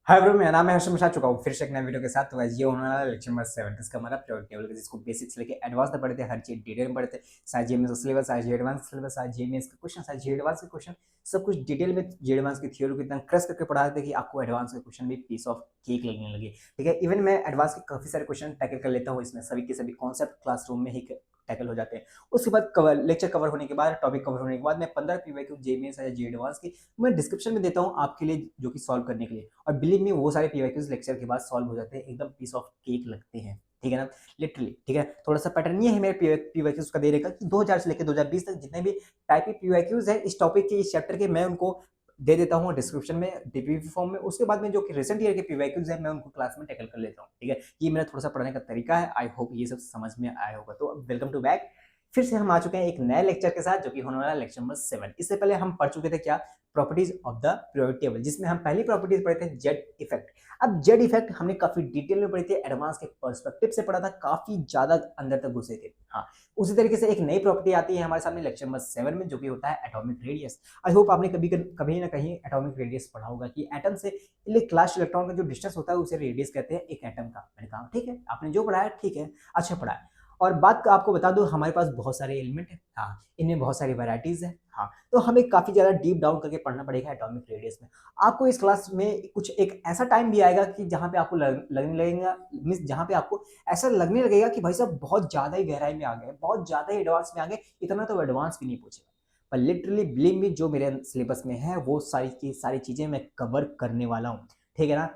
Hi bro, मेरा नाम है हर्षम, आ चुका हूँ फिर से एक नए वीडियो के साथ। तो गाइस, ये होने वाला लेक्चर नंबर 7 इसका हमारा प्योर टेबल, जिसको बेसिक्स लेके एडवांस तक पढ़ते हैं, हर चीज डिटेल में पढ़ते हैं। सारे जीएमएस का सिलेबस, सारे एडवांस सिलेबस, सारे जीएमएस के क्वेश्चन, सारे जी एडवांस के क्वेश्चन, सब कुछ डिटेल में जी एडवांस की थ्योरी को इतना क्रश करके पढ़ा देते हैं कि आपको एडवांस के क्वेश्चन भी पीस ऑफ केक लगने लगे। ठीक है, इवन मैं एडवांस के काफी सारे क्वेश्चन टैकल कर लेता हूँ इसमें, सभी के सभी कॉन्सेप्ट क्लासरूम में ही टैकल हो जाते हैं। उसके बाद कवर लेक्चर कवर होने के बाद, टॉपिक कवर होने के बाद, मैं 15 पीवाईक्यू जेएमएस या जी एडवांस की मैं डिस्क्रिप्शन में देता हूँ आपके लिए, जो कि सॉल्व करने के लिए। और बिलीव मी, वो सारे पीवाईक्यूज लेक्चर के बाद सॉल्व हो जाते हैं, एकदम पीस ऑफ केक लगते हैं। ठीक है ना, लिटरली। ठीक है, थोड़ा सा पैटर्न ये है मेरे पीवाईक्यूज का देने का कि 2000 से लेकर 2020 तक जितने भी टाइप के पीवाईक्यूज है इस टॉपिक के, इस चैप्टर के, मैं उनको दे देता हूँ डिस्क्रिप्शन में डीपीपी फॉर्म में। उसके बाद में जो कि रिसेंट ईयर के पीवाईक्यूज है मैं उनको क्लास में टैकल कर लेता हूँ। ठीक है, ये मेरा थोड़ा सा पढ़ने का तरीका है। आई होप ये सब समझ में आया होगा। तो वेलकम टू बैक। फिर से हम आ चुके हैं एक नए लेक्चर के साथ, जो कि होने वाला लेक्चर नंबर 7। इससे पहले हम पढ़ चुके थे क्या, properties of the periodic table, जिसमें हम पहली प्रॉपर्टीज पढ़े थे जेड इफेक्ट। अब जेड इफेक्ट हमने काफी डिटेल में पढ़ी थी, एडवांस के पर्सपेक्टिव से पढ़ा था, काफी ज्यादा अंदर तक घुसे थे। हाँ, उसी तरीके से एक नई प्रॉपर्टी आती है हमारे सामने लेक्चर नंबर 7 में, जो कि होता है एटॉमिक रेडियस। आई होप आपने कभी ना कहीं एटॉमिक रेडियस पढ़ा होगा कि एटम से क्लास इलेक्ट्रॉन का जो डिस्टेंस होता है उसे रेडियस कहते हैं एक एटम का। मैंने कहा ठीक है, आपने जो पढ़ा है ठीक है, अच्छा पढ़ा है। और बात का आपको बता दूं, हमारे पास बहुत सारे एलिमेंट है। हाँ, इनमें बहुत सारी वैरायटीज है। हाँ, तो हमें काफी ज्यादा डीप डाउन करके पढ़ना पड़ेगा एटॉमिक रेडियस में। आपको इस क्लास में कुछ एक ऐसा टाइम भी आएगा कि जहां पे आपको लगने लगेगा, मीन्स जहां पे आपको ऐसा लगने लगेगा कि भाई साहब बहुत ज्यादा ही गहराई में आ गए, बहुत ज्यादा ही एडवांस में आ गए, इतना तो एडवांस भी नहीं पहुंचेगा। पर लिटरली बिलीव मी, जो मेरे सिलेबस में है वो सारी की सारी चीजें मैं कवर करने वाला हूँ। ठीक है ना,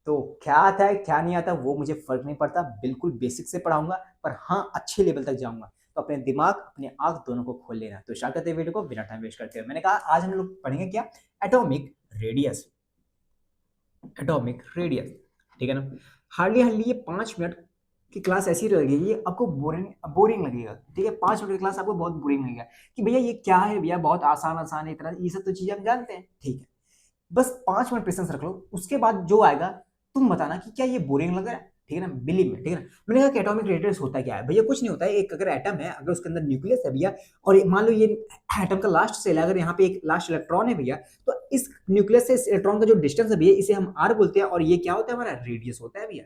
तो क्या आता है क्या नहीं आता वो मुझे फर्क नहीं पड़ता, बिल्कुल बेसिक से पढ़ाऊंगा, पर हाँ अच्छे लेवल तक जाऊंगा। तो अपने दिमाग अपने आंख दोनों को खोल लेना। तो स्टार्ट करते हैं वीडियो को बिना टाइम वेस्ट करते हुए। मैंने कहा आज हम लोग पढ़ेंगे क्या, एटॉमिक रेडियस। एटॉमिक रेडियस, ठीक है ना। हार्डली हार्डली ये 5 मिनट की क्लास ऐसी लगेगी, आपको बोरिंग बोरिंग लगेगा। ठीक है, 5 मिनट की क्लास आपको बहुत बोरिंग लगेगा कि भैया ये क्या है, भैया बहुत आसान आसान है, इतना ये सब तो चीजें हम जानते हैं। ठीक है, बस 5 मिनट पेशेंस रख लो, उसके बाद जो आएगा तुम बताना कि क्या ये बोरिंग लग रहा है। ठीक है ना, बिलीव में। ठीक है ना, मैंने कहा कि एटॉमिक रेडियस होता क्या है। भैया कुछ नहीं होता है, एक अगर एटम है, अगर उसके अंदर न्यूक्लियस है भैया, और मान लो ये एटम का लास्ट सेल है, अगर यहाँ पे एक लास्ट इलेक्ट्रॉन है भैया, तो इस न्यूक्लियस से इस इलेक्ट्रॉन का जो डिस्टेंस है भैया, इसे हम आर बोलते हैं, और ये क्या होता है, हमारा रेडियस होता है भैया।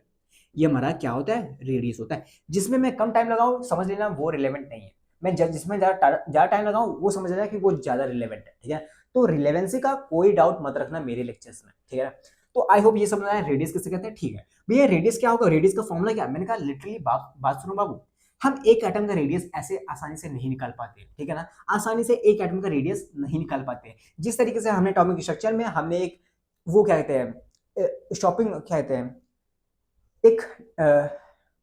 ये हमारा क्या होता है, रेडियस होता है। जिसमें मैं कम टाइम लगाऊं समझ लेना वो रिलेवेंट नहीं है, मैं जिसमें ज्यादा टाइम लगाऊं वो समझ लेना कि वो ज्यादा रिलेवेंट है। ठीक है, तो रिलेवेंसी का कोई डाउट मत रखना मेरे लेक्चर्स में। ठीक है, तो आई होप ये समझ आया रेडियस किसे कहते हैं। ठीक है भैया, रेडियस क्या होगा, रेडियस का फॉर्मूला क्या है। मैंने कहा लिटरली बात सुनो बाबू, हम एक एटम का रेडियस ऐसे आसानी से नहीं निकाल पाते। ठीक है ना, आसानी से एक एटम का रेडियस नहीं निकाल पाते। जिस तरीके से हमने एटॉमिक स्ट्रक्चर में हमने एक वो क्या कहते हैं, शॉपिंग क्या कहते हैं, एक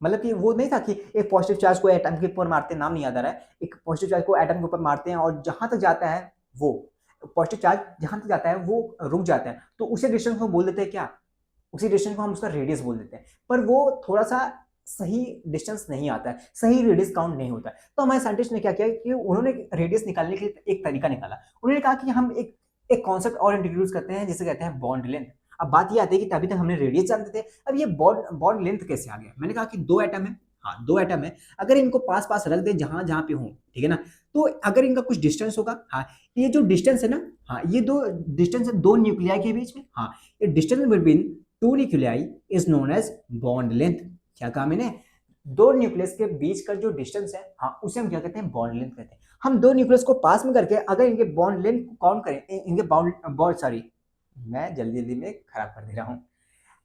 मतलब कि वो नहीं था कि एक पॉजिटिव चार्ज को एटम के ऊपर मारते हैं, नाम नहीं याद आ रहा है, एक पॉजिटिव चार्ज को एटम के ऊपर मारते हैं और जहां तक जाता है वो पॉजिटिव चार्ज जहां तक जाता है वो रुक जाता है, तो उसी डिस्टेंस को बोल देते हैं क्या, उसी डिस्टेंस को हम उसका रेडियस बोल देते हैं। पर वो थोड़ा सा सही डिस्टेंस नहीं आता है, सही रेडियस काउंट नहीं होता है। तो हमारे साइंटिस्ट ने क्या किया कि उन्होंने रेडियस निकालने के लिए एक तरीका निकाला। उन्होंने कहा कि हम एक कॉन्सेप्ट और इंट्रोड्यूस करते हैं जिसे कहते हैं बॉन्ड लेंथ। अब बात ये आती है कि तभी तक हमने रेडियस जानते थे, अब ये बॉन्ड लेंथ कैसे आ गया। मैंने कहा कि दो एटम है, हाँ दो एटम है, अगर इनको पास पास रख दे जहां जहां पे हो, ठीक है ना, तो अगर इनका कुछ डिस्टेंस होगा, हाँ ये जो डिस्टेंस है ना, हाँ ये दो डिस्टेंस है दो न्यूक्लियाई के बीच में, हाँ ये distance between two nuclei is known as bond length. क्या कहा मैंने, दो न्यूक्लियस के बीच का जो डिस्टेंस है, हाँ उसे हम क्या कहते हैं, बॉन्ड लेंथ कहते हैं। हम दो न्यूक्लियस को पास में करके अगर इनके बॉन्ड लेंथ को काउंट करें, इनके बॉन्ड सॉरी, मैं जल्दी जल्दी में खराब कर दे रहा हूँ।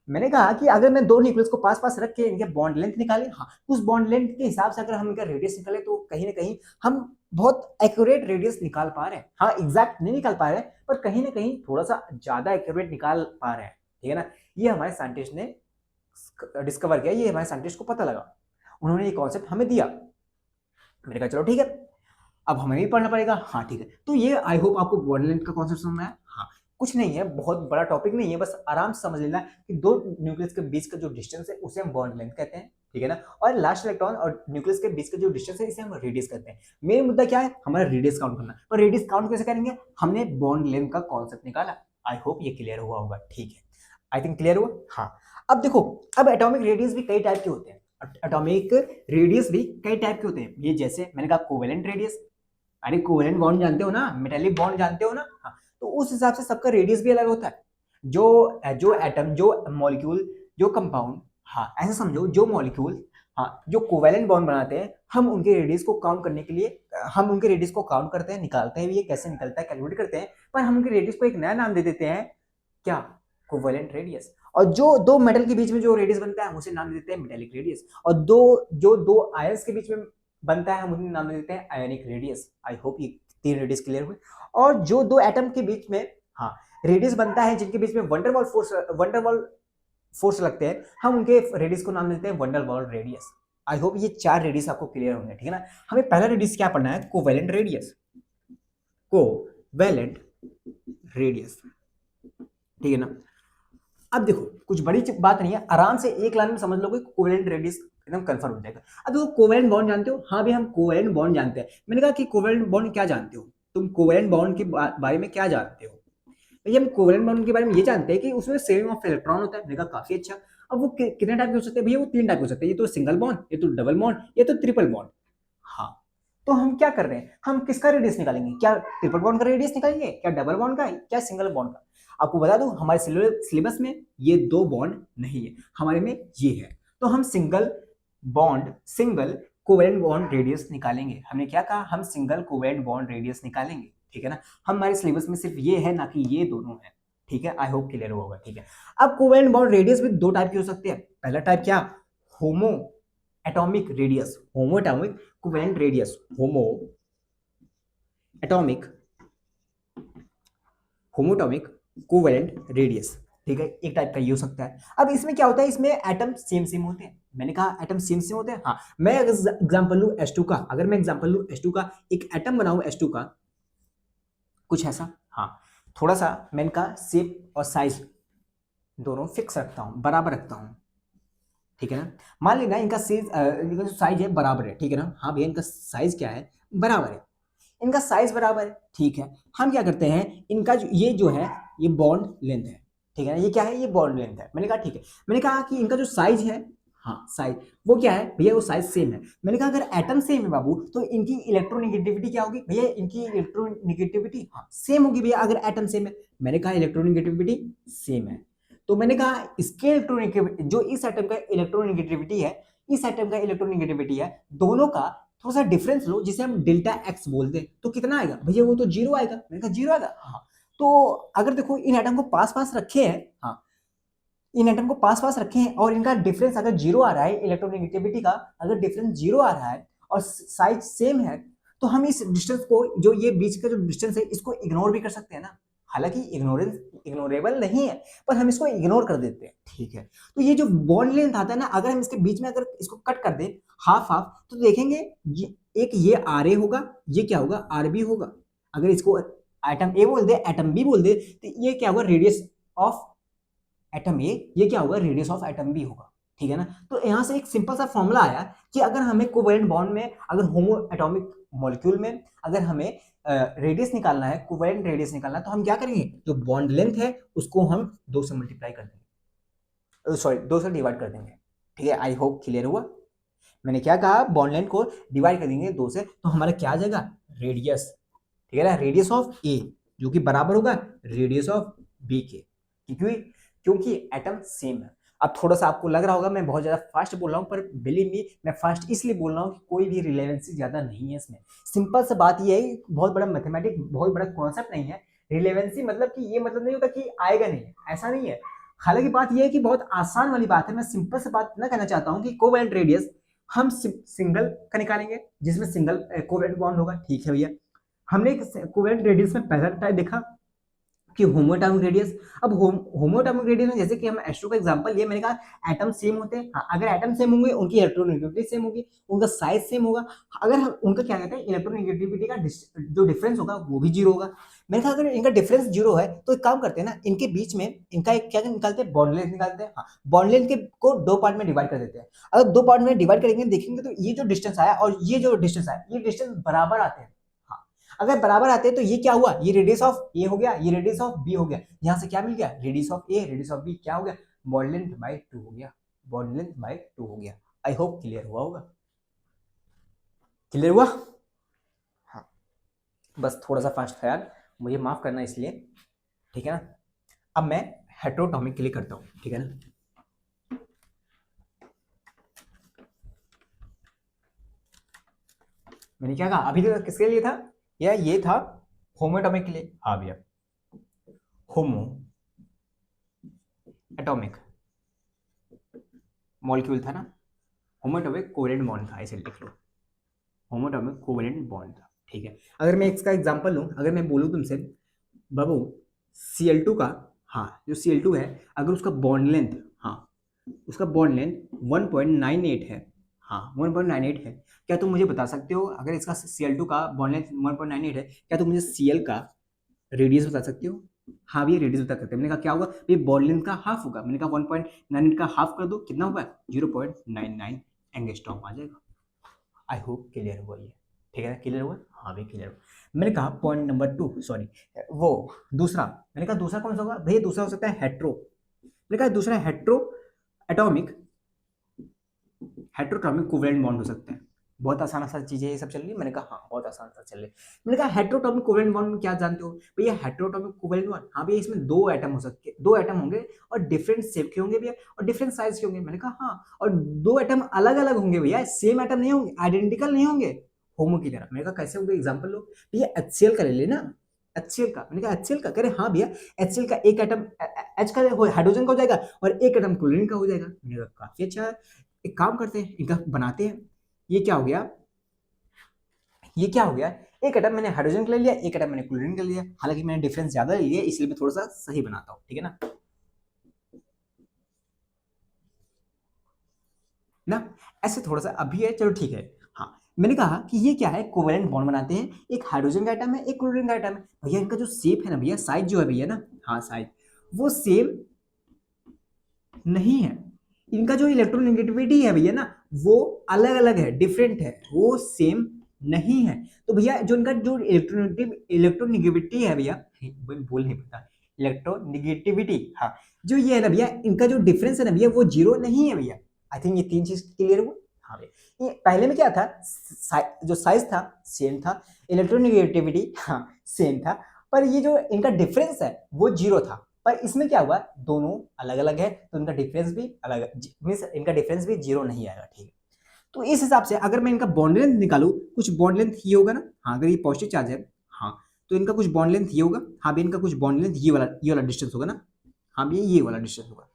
मैंने कहा कि अगर मैं दो न्यूक्लियस को पास पास रख के इनके बॉन्ड लेंथ निकाले, हाँ उस बॉन्ड लेंथ के हिसाब से अगर हम इनका रेडियस निकाले, तो कहीं ना कहीं हम बहुत एक्यूरेट रेडियस निकाल पा रहे हैं। हाँ एग्जैक्ट नहीं निकाल पा रहे हैं, पर कहीं ना कहीं थोड़ा सा ज्यादा एक्यूरेट निकाल पा रहे हैं। ठीक है ना, ये हमारे साइंटिस्ट ने डिस्कवर किया, ये हमारे साइंटिस्ट को पता लगा, उन्होंने ये कॉन्सेप्ट हमें दिया। मैंने कहा चलो ठीक है, अब हमें भी पढ़ना पड़ेगा। हाँ ठीक है, तो ये आई होप आपको बॉन्ड लेंथ का कॉन्सेप्ट समझ में आया। हाँ, कुछ नहीं है, बहुत बड़ा टॉपिक नहीं है, बस आराम से समझ लेना कि दो न्यूक्लियस के बीच का जो डिस्टेंस है उसे हम बॉन्ड लेंथ कहते हैं। ठीक है ना, और लास्ट इलेक्ट्रॉन और न्यूक्लियस के बीच का जो डिस्टेंस है इसे हम रेडियस कहते हैं। मेन मुद्दा क्या है, हमारा रेडियस काउंट करना। और रेडियस काउंट कैसे करेंगे, हमने बॉन्ड लेंथ का कॉन्सेप्ट निकाला। आई होप ये क्लियर हुआ होगा। ठीक है, आई थिंक क्लियर हुआ। हाँ, अब देखो, अब एटॉमिक रेडियस भी कई टाइप के होते हैं। एटॉमिक रेडियस भी कई टाइप के होते हैं। ये जैसे मैंने कहा कोवेलेंट रेडियस, अरे कोवेलेंट बॉन्ड जानते हो ना, मेटेलिक बॉन्ड जानते हो ना, हाँ तो उस हिसाब से सबका रेडियस भी अलग होता है। जो एटम, जो मॉलिक्यूल, जो कंपाउंड, हाँ ऐसे समझो, जो मॉलिक्यूल, हाँ जो कोवैलेंट बॉन्ड बनाते हैं, हम उनके रेडियस को काउंट करने के लिए हम उनके रेडियस को काउंट करते हैं, निकालते हैं भी, ये कैसे निकलता है कैलकुलेट करते हैं, पर हम उनके रेडियस को एक नया नाम दे देते हैं, क्या, कोवैलेंट रेडियस। और जो दो मेटल के बीच में जो रेडियस बनता है हम उसे नाम देते हैं मेटेलिक रेडियस, और जो दो आयंस के बीच में बनता है हम उन्हें नाम देते हैं आयोनिक रेडियस। आई होप ये 3 रेडियस क्लियर हुए। और जो दो एटम के बीच में, हाँ, रेडियस बनता है जिनके बीच में वंडरवॉल फोर्स लगते हैं, हम उनके रेडियस को नाम देते हैं वंडरवॉल रेडियस। आई होप ये 4 रेडियस आपको क्लियर होंगे, ठीक है ना। हमें पहला रेडियस क्या पढ़ना है, कोवैलेंट रेडियस, कोवैलेंट रेडियस, ठीक है ना। अब देखो कुछ बड़ी बात नहीं है, आराम से एक लाइन में समझ लोगे, कोवैलेंट रेडियस एकदम कंफर्म हो जाएगा। अब देखो कोवैलेंट बॉन्ड जानते हो, हाँ भाई हम कोवैलेंट बॉन्ड जानते हैं। मैंने कहा कि कोवैलेंट बॉन्ड क्या जानते हो, तुम कोवैलेंट बॉन्ड के बारे में क्या जानते हो। भैया हम कोवैलेंट बॉन्ड के बारे में ये जानते हैं कि उसमें शेयरिंग ऑफ इलेक्ट्रॉन होता है। मैंने कहा काफी अच्छा। अब वो कितने टाइप के हो सकते हैं भैया, वो 3 टाइप के हो सकते हैं, ये तो सिंगल बॉन्ड, ये तो डबल बॉन्ड, ये तो ट्रिपल बॉन्ड। हाँ, तो हम क्या कर रहे हैं, हम किसका रेडियस निकालेंगे, क्या ट्रिपल बॉन्ड का रेडियस निकालेंगे, क्या डबल बॉन्ड का, क्या सिंगल बॉन्ड का। आपको बता दूं हमारे सिलेबस में ये 2 बॉन्ड नहीं है, हमारे में ये है। तो हम सिंगल कोवैलेंट बॉन्ड रेडियस निकालेंगे। हमने क्या कहा, हम सिंगल कोवैलेंट बॉन्ड रेडियस निकालेंगे, ठीक है ना। हमारे सिलेबस में सिर्फ ये है, ना कि ये दोनों है, ठीक है। आई होप क्लियर होगा, ठीक है। अब कोवैलेंट बॉन्ड रेडियस भी 2 टाइप के हो सकते हैं। पहला टाइप क्या, होमो एटॉमिक रेडियस, होमो एटॉमिक कोवैलेंट रेडियस, होमो एटॉमिक कोवैलेंट रेडियस, ठीक है, एक टाइप का ये हो सकता है। अब इसमें क्या होता है, इसमें एटम सेम सेम होते हैं। मैंने कहा एटम सेम सेम होते हैं, हाँ। मैं एग्जांपल लूं H2 का, अगर मैं एग्जांपल लूं H2 का, एक एटम बनाऊं H2 का कुछ ऐसा, हाँ, थोड़ा सा मैं इनका शेप और साइज दोनों फिक्स रखता हूं, बराबर रखता हूं, ठीक है ना। मान लेना इनका इनका जो साइज है बराबर है, ठीक है ना। हाँ भैया इनका साइज क्या है, बराबर है, इनका साइज बराबर है, ठीक है। हम क्या करते हैं, इनका ये जो है ये बॉन्ड लेंथ है, ठीक है ना, ये क्या है, ये बॉन्ड लेंथ है। मैंने कहा ठीक है, मैंने कहा कि इनका जो साइज है, हाँ साइज, वो क्या है भैया, वो साइज सेम है। मैंने कहा अगर एटम सेम है बाबू, तो इनकी इलेक्ट्रोनेगेटिविटी क्या होगी भैया, इनकी इलेक्ट्रोनेगेटिविटी हाँ सेम होगी भैया, अगर एटम सेम है। मैंने कहा इलेक्ट्रोनेगेटिविटी सेम है, तो मैंने कहा इसके इलेक्ट्रोनेगेटिविटी, जो इस एटम का इलेक्ट्रोनेगेटिविटी है, इस एटम का इलेक्ट्रोनेगेटिविटी है, दोनों का थोड़ा सा डिफरेंस लो, जिसे हम डेल्टा एक्स बोलते हैं, तो कितना आएगा भैया, वो तो 0 आएगा। मैंने कहा 0 आएगा, हाँ। तो अगर देखो इन एटम को पास पास रखे हैं, हाँ, इन एटम को पास पास रखे हैं और इनका डिफरेंस अगर 0 आ रहा है, इलेक्ट्रोनेगेटिविटी का अगर डिफरेंस 0 आ रहा है और साइज सेम है, तो हम इस डिस्टेंस को, जो ये बीच का जो डिस्टेंस है, इसको इग्नोर भी कर सकते हैं ना। हालांकि इग्नोरेबल नहीं है, पर हम इसको इग्नोर कर देते हैं, ठीक है। तो ये जो बॉन्ड लेंथ आता है ना, अगर हम इसके बीच में अगर इसको कट कर दें हाफ हाफ, तो देखेंगे एक ये आर ए होगा, ये क्या होगा, आर बी होगा। अगर इसको एटम ए बोल दे, एटम बी बोल दे, तो ये क्या होगा, रेडियस ऑफ एटम ए, ये क्या होगा, रेडियस ऑफ एटम बी होगा, ठीक है ना। तो यहां से एक सिंपल सा फॉर्मूला आया कि अगर हमें कोवैलेंट बॉन्ड में, अगर होमो एटॉमिक मॉलिक्यूल में अगर हमें रेडियस निकालना है, कोवैलेंट रेडियस निकालना है, तो हम क्या करेंगे, जो बॉन्ड लेंथ है उसको हम 2 से मल्टीप्लाई कर देंगे, सॉरी 2 से डिवाइड कर देंगे, ठीक है। आई होप क्लियर हुआ। मैंने क्या कहा, बॉन्ड लेंथ को डिवाइड कर देंगे 2 से, तो हमारा क्या आ जाएगा, रेडियस, ठीक है ना, रेडियस ऑफ ए, जो कि बराबर होगा रेडियस ऑफ बी के, क्योंकि क्योंकि एटम सेम है। अब थोड़ा सा आपको लग रहा होगा मैं बहुत ज्यादा फास्ट बोल रहा हूं, पर बिलीव मी मैं फास्ट इसलिए बोल रहा हूं कि कोई भी रिलेवेंसी ज्यादा नहीं है इसमें। सिंपल सा बात ये है, बहुत बड़ा मैथमेटिक, बहुत बड़ा कॉन्सेप्ट नहीं है। रिलेवेंसी मतलब कि ये मतलब नहीं होता कि आएगा नहीं, ऐसा नहीं है। हालांकि बात यह है कि बहुत आसान वाली बात है, मैं सिंपल से बात ना कहना चाहता हूं कि कोवैलेंट रेडियस हम सिंगल का निकालेंगे, जिसमें सिंगल कोवैलेंट बॉन्ड होगा, ठीक है भैया। हमने एक कोवैलेंट रेडियस में पहला टाइप देखा कि होमोएटॉमिक रेडियस। अब होमोएटॉमिक रेडियस में जैसे कि हम H2 का एग्जांपल लिए, मैंने कहा एटम सेम होते हैं, हाँ, अगर एटम सेम होंगे उनकी इलेक्ट्रोनेगेटिविटी सेम होगी, उनका साइज सेम होगा। अगर हम उनका क्या कहते हैं, इलेक्ट्रोनेगेटिविटी का जो डिफरेंस होगा वो भी 0 होगा। मैंने कहा अगर इनका डिफरेंस 0 है, तो एक काम करते हैं ना, इनके बीच में इनका एक क्या निकालते हैं, बॉन्ड लेंथ निकालते हैं, हाँ। बॉन्ड लेंथ के को 2 पार्ट में डिवाइड कर देते हैं। अगर 2 पार्ट में डिवाइड करेंगे, देखेंगे तो ये जो डिस्टेंस आया और ये जो डिस्टेंस आया, ये डिस्टेंस बराबर आते हैं, हाँ। अगर बराबर आते हैं तो ये क्या हुआ, ये रेडियस ऑफ ए हो गया, ये रेडियस ऑफ बी हो गया। यहां से क्या मिल गया, radius of A radius of B क्या हो गया, बॉन्ड लेंथ बाय 2 हो गया, बॉन्ड लेंथ बाय 2 हो गया। आई होप क्लियर हुआ होगा, क्लियर हुआ, हाँ। बस थोड़ा सा फास्ट था यार, मुझे माफ करना इसलिए, ठीक है ना। अब मैं हेट्रोटॉमिक के लिए करता हूँ, ठीक है ना। मैंने क्या कहा अभी तो, किसके लिए था या ये था होमोटॉमिक के लिए। हाँ भैया, होमो एटॉमिक मॉलिक्यूल था ना, होमोटॉमिक कोवेलेंट बॉन्ड था, ऐसे लिख लो, होमोटॉमिक कोवेलेंट बॉन्ड था, ठीक है। अगर मैं इसका एग्जांपल लूं, अगर मैं बोलूं तुमसे बाबू Cl2 का, हाँ जो Cl2 है, अगर उसका बॉन्ड लेंथ, हाँ उसका बॉन्ड लेंथ 1.98 है, हाँ 1.98 है, क्या तुम मुझे बता सकते हो अगर इसका Cl2 का बॉन्ड लेंथ 1.98 है, क्या तुम मुझे Cl का रेडियस बता सकते हो? हाँ भैया रेडियस बता सकते हैं। मैंने कहा क्या होगा भाई, बॉन्ड लेंथ का हाफ होगा, मैंने कहा 1.98 का हाफ कर दो, कितना होगा 0.99 एंगस्ट्रॉम आ जाएगा। आई होप क्लियर हुआ ये, ठीक है, क्लियर हुआ, हाँ भाई क्लियर हुआ। मैंने कहा पॉइंट नंबर 2, सॉरी वो दूसरा, मैंने कहा दूसरा कौन सा होगा भैया, दूसरा हो सकता है हेट्रो, मैंने कहा दूसरा हेट्रो एटॉमिक, हेट्रोटॉमिक कोवेलेंट बॉन्ड हो सकता है। बहुत आसान आसान चीजें ये सब चल रही है, मैंने कहा हाँ बहुत आसान आसान चल रही है। मैंने कहा हेट्रोटॉमिक कोवेलेंट बॉन्ड क्या जानते हो भैया, हेट्रोटॉमिक कोवेलेंट बॉन्ड, हाँ भैया इसमें दो एटम हो सकते, दो एटम होंगे और डिफरेंट शेप के होंगे भैया और डिफरेंट साइज के होंगे। मैंने कहा हाँ, और दो एटम अलग अलग होंगे भैया, सेम एटम नहीं होंगे, आइडेंटिकल नहीं होंगे होमो की तरह। मैंने कहा कैसे होंगे, एग्जाम्पल लो भैया, HCl का ले लेना, HCl का, मैंने कहा HCl का, कह रहे हाँ भैया HCl का एक एटम H का हाइड्रोजन का हो जाएगा और एक एटम क्लोरीन का हो जाएगा। मैंने कहा काफी अच्छा, एक काम करते हैं इनका बनाते हैं। ये क्या हो गया, ये क्या हो गया, एक एटम मैंने हाइड्रोजन का ले लिया, एक एटम मैंने क्लोरीन का लिया, हालांकि मैंने डिफरेंस ज्यादा ले लिया इसलिए मैं थोड़ा सा सही बनाता हूं, ठीक है ना ऐसे थोड़ा सा अभी है, चलो ठीक है। हाँ मैंने कहा कि ये क्या है, कोवेलेंट बॉन्ड बनाते हैं, एक हाइड्रोजन का एटम है एक क्लोरीन का एटम है। भैया इनका जो शेप है ना भैया, साइज जो है भैया ना, हाँ साइज वो सेम नहीं है, इनका जो इलेक्ट्रोनेगेटिविटी है भैया ना वो अलग अलग है, डिफरेंट है, वो सेम नहीं है। तो भैया जो इनका जो इलेक्ट्रोनेगेटिविटी है भैया, बोल नहीं पता, इलेक्ट्रोनेगेटिविटी, हाँ जो ये है ना भैया, इनका जो डिफरेंस है ना भैया वो जीरो नहीं है भैया। आई थिंक ये तीन चीज क्लियर हुआ। हाँ भैया, ये पहले में क्या था, जो साइज था सेम था, इलेक्ट्रोनेगेटिविटी हाँ सेम था, पर ये जो इनका डिफरेंस है वो जीरो था। पर इसमें क्या हुआ, दोनों अलग अलग है तो इनका डिफरेंस भी अलग, मींस इनका डिफरेंस भी जीरो नहीं आएगा, ठीक है। तो इस हिसाब से अगर मैं इनका बॉन्ड लेंथ निकालू, कुछ बॉन्ड लेंथ ये होगा ना, हाँ अगर ये पॉजिटिव चार्ज है, हाँ तो इनका कुछ बॉन्ड लेंथ ये होगा, हाँ भी इनका कुछ बॉन्ड लेंथ ये वाला डिस्टेंस होगा ना, हाँ भी ये वाला डिस्टेंस होगा।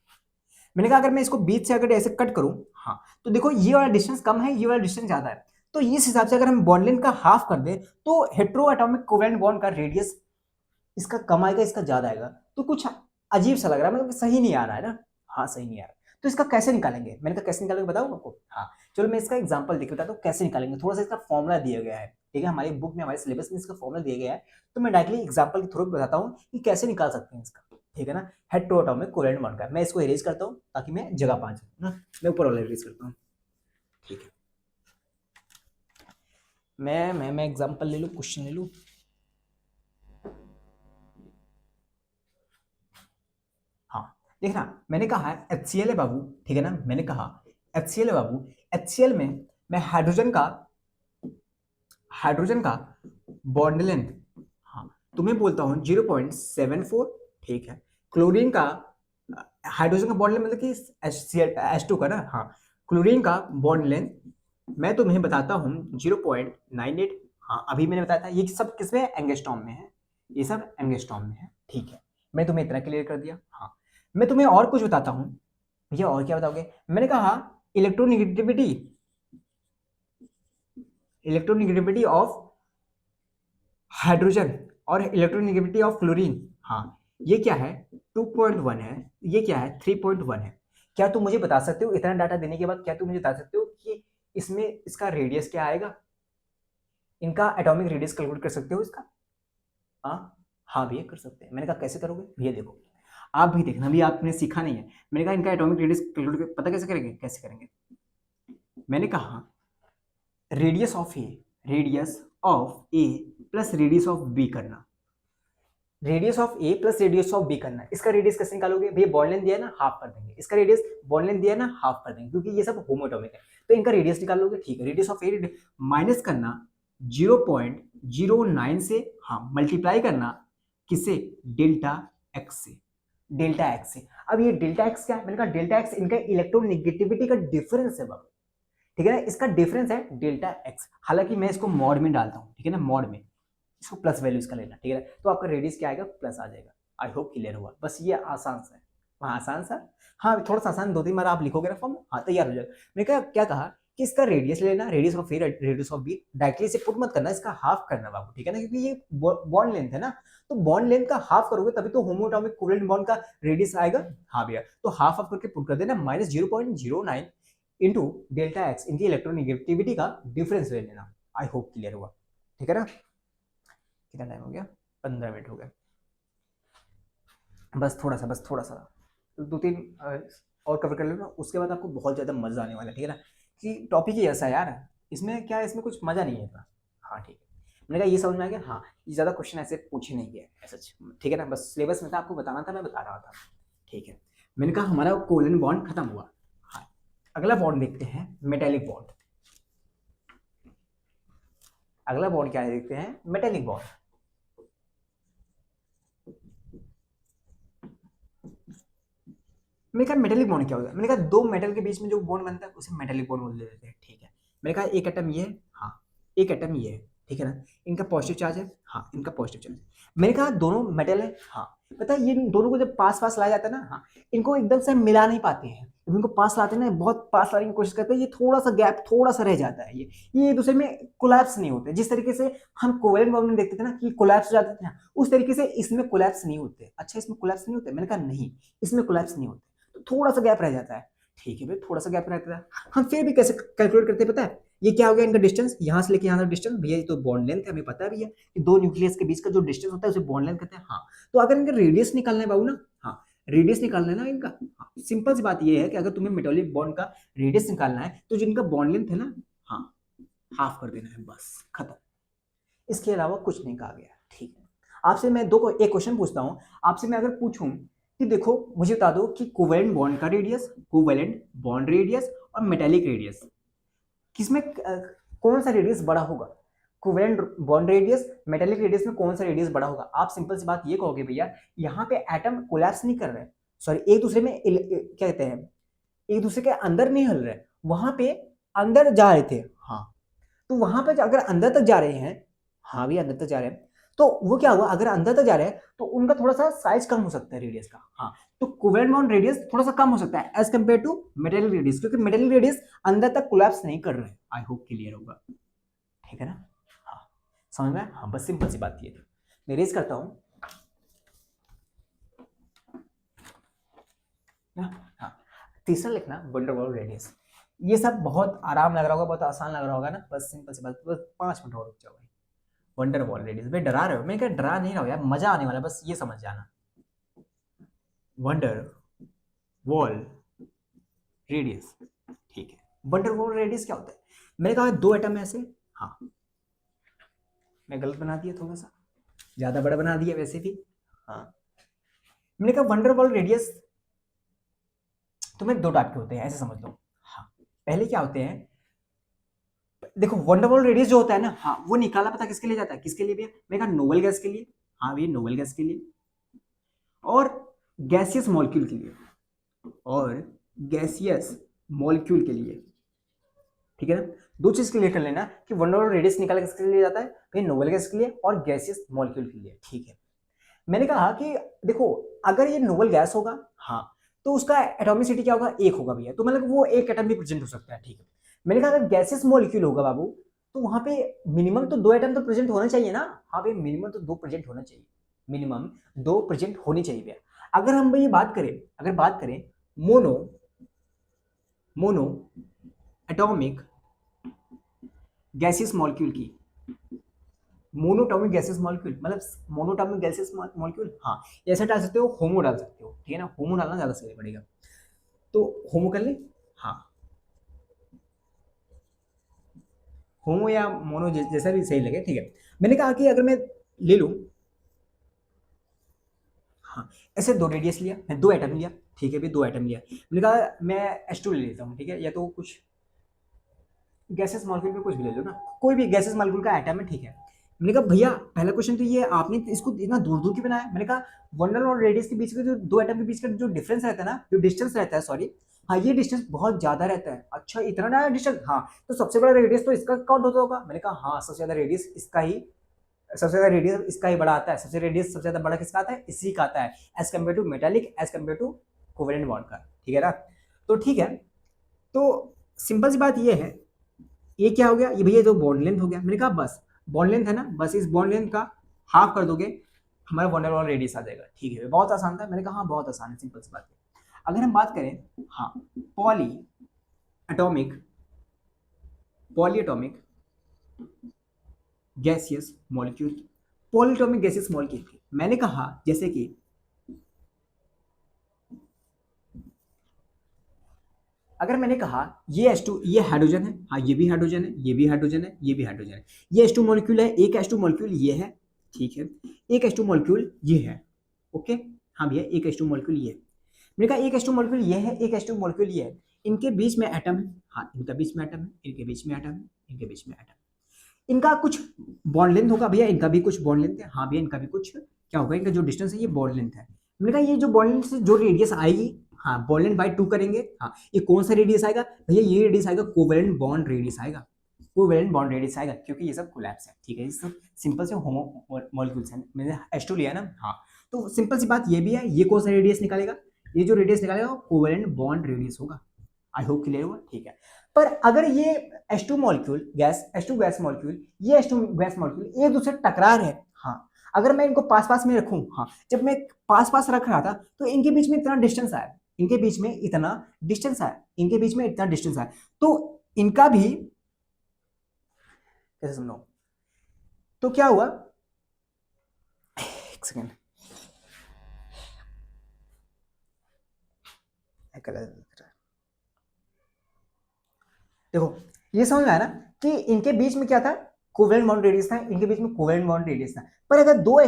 मैंने कहा अगर मैं इसको बीच से अगर ऐसे कट करूं, हाँ तो देखो ये वाला डिस्टेंस कम है, ये वाला डिस्टेंस ज्यादा है, तो इस हिसाब से अगर हम बॉन्ड लेंथ का हाफ कर दें तो हेट्रो एटॉमिक कोवेलेंट बॉन्ड का रेडियस इसका कम आएगा, इसका ज्यादा आएगा, तो कुछ अजीब सा लग रहा है, मतलब सही नहीं आ रहा है ना, हाँ सही नहीं आ रहा। तो इसका कैसे निकालेंगे, मैंने कहा कैसे निकालेंगे बताऊँ आपको, हाँ चलो मैं इसका एग्जांपल देख बताता हूँ कैसे निकालेंगे। थोड़ा सा इसका फॉर्मूला दिया गया है, ठीक है, हमारी बुक में हमारे सिलेबस में इसका फॉर्मूला दिया गया है, तो मैं डायरेक्टली एग्जांपल के थ्रू बताता हूँ कि कैसे निकाल सकते हैं इसका, ठीक है ना। हेट्रोएटॉमिक कोवेलेंट बॉन्ड का मैं इसको इरेज करता हूँ ताकि मैं जगह पा जाऊँ ना, मैं ऊपर वाला इरेज करता हूँ, ठीक है। मैं एग्जांपल ले लूँ, क्वेश्चन ले लूँ, हाँ देखना मैंने कहा HCl है बाबू, ठीक है ना, मैंने कहा HCl है बाबू, HCl में मैं हाइड्रोजन का बॉन्ड लेंथ, हाँ तुम्हें बोलता हूं 0.74, ठीक है। क्लोरीन का हाइड्रोजन का बॉन्ड लेंथ मतलब कि H2 का ना, हाँ क्लोरीन का बॉन्ड लेंथ मैं तुम्हें बताता हूं 0.98, हाँ अभी मैंने बताया था, ये सब किसमें एंगस्ट्रॉम में है, ये सब एंगस्ट्रॉम में है, ठीक है। मैं तुम्हें इतना क्लियर कर दिया। हाँ मैं तुम्हें और कुछ बताता हूं, भैया और क्या बताओगे, मैंने कहा इलेक्ट्रोनिगेटिविटी, इलेक्ट्रोनिगेटिविटी ऑफ हाइड्रोजन और इलेक्ट्रोनिगेटिविटी ऑफ क्लोरीन, हाँ ये क्या है 2.1 है, ये क्या है 3.1 है। क्या तुम मुझे बता सकते हो इतना डाटा देने के बाद, क्या तुम मुझे बता सकते हो कि इसमें इसका रेडियस क्या आएगा, इनका एटॉमिक रेडियस कैलकुलेट कर सकते हो इसका? हाँ हाँ भैया कर सकते हैं। मैंने कहा कैसे करोगे भैया, देखो आप भी देखना, भी आपने सीखा नहीं है। मैंने कहा इनका एटॉमिक रेडियस कैलकुलेट पता कैसे करेंगे, कैसे करेंगे, मैंने कहा radius of A, radius of A plus radius of B करना, radius of A plus radius of B करना। इसका रेडियस कैसे निकालोगे भैया, बॉन्ड लेंथ दिया है ना हाफ कर देंगे, इसका रेडियस बॉन्ड लेंथ दिया है ना हाफ कर देंगे, क्योंकि ये सब होमोटॉमिक है, तो इनका रेडियस निकालोगे, ठीक है। रेडियस ऑफ ए माइनस करना 0.09 से, हाँ मल्टीप्लाई करना किससे, डेल्टा एक्स से, डेल्टा एक्स से। अब ये डेल्टा एक्स क्या है, मैंने कहा डेल्टा एक्स इनका इलेक्ट्रोनेगेटिविटी का डिफरेंस है बाबू, ठीक है ना, इसका डिफरेंस है डेल्टा एक्स। हालांकि मैं इसको मॉड में डालता हूँ, ठीक है ना, मॉड में इसको प्लस वैल्यू इसका लेना, ठीक है ना, तो आपका रेडियस क्या आएगा, प्लस आ जाएगा। आई होप क्लियर हुआ, बस ये आसान सा है। हाँ आसान सा, हाँ थोड़ा सा आसान, 2-3 बार आप लिखोगे ना फॉर्म, हाँ तैयार हो जाएगा। मैंने कहा क्या कहा कि इसका रेडियस लेना, radius of A radius of B, directly से पुट मत करना, इसका हाफ करना बाबू, ठीक है ना, क्योंकि ये बॉन्ड लेंथ है ना, तो बॉन्ड लेंथ का हाफ करोगे तभी तो होमोटॉमिक कोवेलेंट बॉन्ड का रेडियस आएगा। हाँ भैया, तो हाफ ऑफ करके पुट कर देना, -0.09 इंटू डेल्टा एक्स, इनकी इलेक्ट्रोनेगेटिविटी का डिफरेंस ले लेना। आई होप क्लियर हुआ, ठीक है ना। कितना टाइम हो गया, 15 मिनट हो गए, बस थोड़ा सा 2-3 और कवर कर लेना, उसके बाद आपको बहुत ज़्यादा मजा आने वाला है, ठीक है ना, कि टॉपिक ही ऐसा है यार, इसमें क्या है, इसमें कुछ मजा नहीं है इतना। हाँ ठीक है, मैंने कहा ये समझ में आ गया, हाँ ये ज़्यादा क्वेश्चन ऐसे पूछे नहीं गए ऐसा, ठीक है ना, बस सिलेबस में था, आपको बताना था, मैं बता रहा था, ठीक है। मैंने कहा हमारा कोवेलेंट बॉन्ड खत्म हुआ। हाँ, अगला बॉन्ड देखते हैं, मेटेलिक बॉन्ड। अगला बॉन्ड क्या है देखते हैं, मेटेलिक बॉन्ड। मैंने कहा मेटेलिक बॉन्ड क्या होता है, मैंने कहा दो मेटल के बीच में जो बॉन्ड बनता है उसे मेटेलिक बॉन्ड बोल देते हैं, ठीक है। मैंने कहा एक एटम ये है, हाँ एक एटम ये है, ठीक है ना, इनका पॉजिटिव चार्ज है, हाँ इनका पॉजिटिव चार्ज है। मैंने कहा दोनों मेटल है, हाँ पता है ये दोनों को जब पास पास लाया जाता है ना, हाँ इनको एकदम से मिला नहीं पाते हैं, जब इनको पास लाते हैं ना, बहुत पास लाने की कोशिश करते हैं, ये थोड़ा सा गैप थोड़ा सा रह जाता है, ये एक दूसरे में कोलैप्स नहीं होते, जिस तरीके से हम कोवेलेंट बॉन्ड में देखते थे ना कि कोलैप्स हो जाते थे ना, उस तरीके से इसमें कोलैप्स नहीं होते। अच्छा इसमें कोलैप्स नहीं होते, मैंने कहा नहीं इसमें कोलैप्स नहीं होते, तो थोड़ा सा गैप रह जाता है, ठीक है भाई थोड़ा सा गैप रहता है। हम फिर भी कैसे कैलकुलेट करते हैं पता है, ये क्या हो गया इनका डिस्टेंस, यहाँ से लेके यहाँ तक डिस्टेंस, भैया ये तो बॉन्ड लेंथ है, हमें पता भी है कि दो न्यूक्लियस के बीच का जो डिस्टेंस होता है उसे बॉन्ड लेंथ कहते हैं। हाँ तो अगर इनका रेडियस निकालना है बाबू ना, हाँ रेडियस निकालना है ना इनका, हाँ, सिंपल सी बात ये है कि अगर तुम्हें मेटालिक बॉन्ड का रेडियस निकालना है तो जिनका बॉन्ड लेंथ है ना, हाँ हाफ कर देना है, बस खत्म, इसके अलावा कुछ नहीं कहा गया, ठीक है। आपसे मैं एक क्वेश्चन पूछता हूँ आपसे, मैं अगर पूछूं कि देखो मुझे बता दो कि कोवेलेंट बॉन्ड का रेडियस, कोवेलेंट बॉन्ड रेडियस और मेटालिक रेडियस, किसमें कौन सा रेडियस बड़ा होगा, covalent bond radius metallic radius में कौन सा रेडियस बड़ा होगा। आप सिंपल सी बात ये कहोगे भैया यहाँ पे एटम कोलैप्स नहीं कर रहे, सॉरी एक दूसरे में क्या कहते हैं, एक दूसरे के अंदर नहीं हल रहे, वहां पे अंदर जा रहे थे, हाँ तो वहां पे अगर अंदर तक जा रहे हैं, हाँ भी अंदर तक जा रहे हैं, तो वो क्या हुआ, अगर अंदर तक जा रहे हैं तो उनका थोड़ा सा साइज कम हो सकता है रेडियस का, हाँ तो कोवेलेंट बॉन्ड रेडियस थोड़ा सा कम हो सकता है as compare to metallic radius, क्योंकि मेटालिक रेडियस अंदर तक कोलैप्स नहीं कर रहे हैं। आई होप क्लियर होगा, ठीक है ना, हाँ समझ में, हाँ बस सिंपल सी बात ये थी। मैं रेज करता हूँ ना, हाँ तीसरा लिखना वंडर वॉल रेडियस, ये सब बहुत आराम लग रहा होगा, बहुत आसान लग रहा होगा ना, बस सिंपल सी बात, बस 5 मिनट और रुक जाओ भाई। वंडर वॉल रेडियस, भाई डरा रहे हो, मैं क्या डरा नहीं रहा हूँ यार, मजा आने वाला है, बस ये समझ जाना। वंडर वॉल रेडियस, ठीक है, वंडर वॉल रेडियस क्या होता है, मैंने कहा दो एटम ऐसे, हाँ मैं गलत बना दिया, थोड़ा सा ज्यादा बड़ा बना दिया वैसे भी, हाँ मैंने कहा वंडर वॉल रेडियस तुम्हें दो टाइप के होते हैं ऐसे समझ लो। हाँ पहले क्या होते हैं, देखो वंडरवॉल रेडियस जो होता है ना, हाँ वो निकाला पता किसके लिए जाता है, किसके लिए भी, मैं कहा नोबल गैस के लिए, हाँ भैया नोबल गैस के लिए, और गैसियस मॉलिक्यूल के लिए, और गैसियस मॉलिक्यूल के लिए, ठीक है ना, दो चीज के लिए कर लेना कि वंडरवॉल रेडियस निकाला किसके लिए जाता है, भाई नोबल गैस के लिए और गैसियस मॉलिक्यूल के लिए, ठीक है। मैंने कहा कि देखो अगर ये नोबल गैस होगा, हाँ तो उसका एटॉमिसिटी क्या होगा, एक होगा भैया, तो मतलब वो एक एटम भी प्रेजेंट हो सकता है, ठीक है। मैंने कहा अगर गैसेस मॉलिक्यूल होगा बाबू, तो वहां पे मिनिमम तो दो एटम तो प्रेजेंट होना चाहिए ना, हाँ भाई मिनिमम तो दो प्रेजेंट होना चाहिए, मिनिमम दो प्रेजेंट होनी चाहिए भैया। अगर हम भाई बात करें, अगर बात करें mono mono atomic gaseous molecule की, मोनोटॉमिक गैसेस मॉलिक्यूल मतलब मोनोटॉमिक गैसेस मॉलिक्यूल, हाँ ऐसा डाल सकते हो, होमो डाल सकते हो, ठीक है ना, होमो डालना ज्यादा सही पड़ेगा, तो होमो कर ले, हाँ होमो या मोनो जैसा भी सही लगे, ठीक है। मैंने कहा कि अगर मैं ले लूं, हाँ ऐसे दो रेडियस लिया, मैं दो एटम लिया, ठीक है भाई दो एटम लिया, मैंने कहा मैं H2 ले लेता हूँ, ठीक है, या तो कुछ गैसेस मॉलिक्यूल में कुछ भी ले लो ना, कोई भी गैसेस मॉलिक्यूल का एटम है, ठीक है, मैंने कहा भैया पहला क्वेश्चन तो ये आपने इसको इतना दूर दूर क्यों बनाया। मैंने कहा वंडर और रेडियस के बीच के जो दो एटम के बीच का जो डिफरेंस रहता है ना, जो डिस्टेंस रहता है, सॉरी, हाँ ये डिस्टेंस बहुत ज्यादा रहता है। अच्छा इतना ना डिस्टेंस, हाँ तो सबसे बड़ा रेडियस तो इसका काउंट होता होगा। मैंने कहा हाँ सबसे ज्यादा रेडियस इसका ही, सबसे ज्यादा रेडियस इसका ही बड़ा आता है। सबसे ज्यादा बड़ा किसका आता है, इसी का आता है, as compare to metallic, as compare to covalent bond का। ठीक है ना, तो ठीक है, तो सिंपल सी बात ये है, ये क्या हो गया, ये भैया तो बॉन्ड लेंथ हो गया। मैंने कहा बस बॉन्ड लेंथ है ना, बस इस बॉन्ड लेंथ का हाफ कर दोगे, हमारा वंडर वॉल रेडियस आ जाएगा। ठीक है, बहुत आसान था। मैंने कहा हाँ बहुत आसान है, सिंपल सी बात है। अगर हम बात करें, हाँ, poly atomic, poly atomic gaseous molecule, polyatomic gaseous molecule की, मैंने कहा जैसे कि अगर मैंने कहा ये H2, ये हाइड्रोजन है, हाँ ये भी हाइड्रोजन है, ये भी हाइड्रोजन है, ये भी हाइड्रोजन है, ये H2 मॉलिक्यूल है, एक H2 मॉलिक्यूल ये है, ठीक है, एक H2 मॉलिक्यूल ये है, ओके, हाँ भैया एक H2 मॉलिक्यूल ये है। मैंने कहा एक H2 मॉलिक्यूल ये है, एक H2 मॉलिक्यूल ये है, इनके बीच में एटम है, हाँ इनका बीच में एटम है, इनके बीच में एटम है, इनके बीच में एटम, इनका कुछ बॉन्ड लेंथ होगा भैया, इनका भी कुछ बॉन्ड लेंथ है, हाँ भैया इनका भी कुछ क्या होगा, इनका जो डिस्टेंस है ये बॉन्ड लेंथ है। मैंने कहा ये जो बॉन्ड लेंथ से जो रेडियस आएगी, हाँ बॉन्ड लेंथ बाय 2 करेंगे, हाँ ये कौन सा रेडियस आएगा भैया, ये रेडियस आएगा कोवेलेंट बॉन्ड रेडियस आएगा, कोवेलेंट बॉन्ड रेडियस आएगा, क्योंकि ये सब कोलैप्स है। ठीक है, ये सब सिंपल से होमो मॉलिक्यूल्स हैं, मैंने H2 लिया ना, हाँ तो सिंपल सी बात ये भी है, ये कौन सा रेडियस निकालेगा, ये जो रेडियस निकालेगा वो कोवेलेंट बॉन्ड रेडियस होगा। आई होप क्लियर हुआ, ठीक है। पर अगर ये H2 molecule gas, H2 gas molecule, ये H2 गैस मॉलिक्यूल एक दूसरे टकरा रहे हैं, हाँ अगर मैं इनको पास पास में रखूं, हाँ जब मैं पास पास रख रहा था तो इनके बीच में इतना डिस्टेंस आया, इनके बीच में इतना डिस्टेंस आया, इनके बीच में इतना डिस्टेंस आया, तो इनका भी कैसे समझाऊं, तो क्या हुआ, एक सेकेंड, देखो ये समझ में आया ना कि इनके बीच में क्या था, कोवेलेंट बॉन्ड रेडियस था, इनके बीच में कोवेलेंट बॉन्ड रेडियस था। पर अगर दो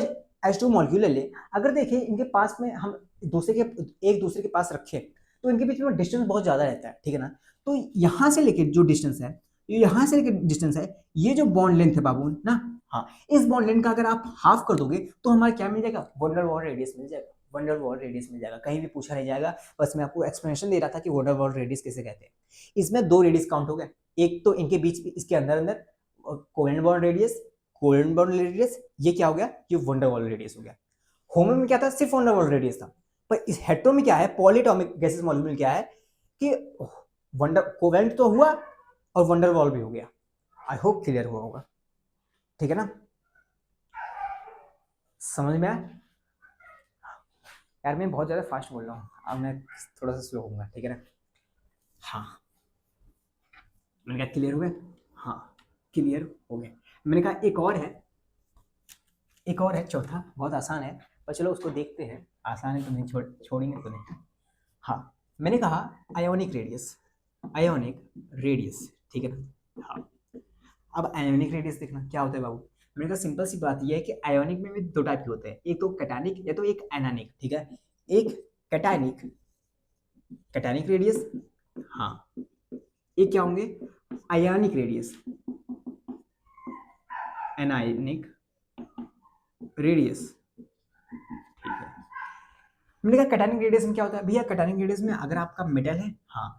H2 मॉलिक्यूल ले ले, अगर देखिए इनके पास में हम दूसरे के एक दूसरे के पास रखे तो इनके बीच में डिस्टेंस बहुत ज्यादा रहता है, ठीक है ना, तो यहां से लेके जो डिस्टेंस है, यहां से लेके डिस्टेंस है, ये जो बॉन्ड लेंथ है बाबू ना, हाँ इस बॉन्ड लेंथ का अगर आप हाफ कर दोगे तो हमारा क्या मिल जाएगा, वंडर वॉल रेडियस मिल जाएगा, वंडर वॉल रेडियस मिल जाएगा, कहीं भी पूछा नहीं जाएगा। बस मैं आपको एक्सप्लेनेशन दे रहा था कि वंडर वॉल रेडियस कैसे कहते हैं। इसमें दो रेडियस काउंट हो गए, एक तो इनके बीच इसके अंदर अंदर covalent bond radius, covalent bond radius, ये क्या हो गया, ये वंडर वॉल रेडियस हो गया। होमो में क्या था, सिर्फ वंडर वॉल रेडियस था, पर इस हेटेरो में क्या है, पॉलीएटॉमिक गैसेस मॉलिक्यूल क्या है कि वंडर कोवेलेंट तो हुआ और वंडर वॉल भी हो गया। आई होप क्लियर हुआ होगा, ठीक है ना, समझ में आया यार, मैं बहुत ज्यादा फास्ट बोल रहा हूँ, अब मैं थोड़ा सा स्लो होऊंगा, ठीक है ना, हाँ मैंने कहा क्लियर हो गया, हाँ क्लियर हो गया। मैंने कहा एक और है, एक और है चौथा, बहुत आसान है, पर चलो उसको देखते हैं, आसान है तो नहीं छोड़ेंगे तो नहीं। हाँ मैंने कहा आयोनिक रेडियस, आयोनिक रेडियस, ठीक है ना, हाँ अब आयोनिक रेडियस देखना क्या होता है बाबू। मैंने कहा सिंपल सी बात यह है कि आयोनिक में भी दो टाइप के होते हैं, एक तो कैटानिक या तो एक एनानिक, ठीक है, एक कैटानिक, कैटानिक रेडियस, हाँ एक क्या होंगे, आयोनिक रेडियस, एनायनिक रेडियस, ठीक है। मैंने कहा कैटायनिक रेडियस में क्या होता है भैया, कैटायनिक रेडियस में अगर आपका मेटल है, हाँ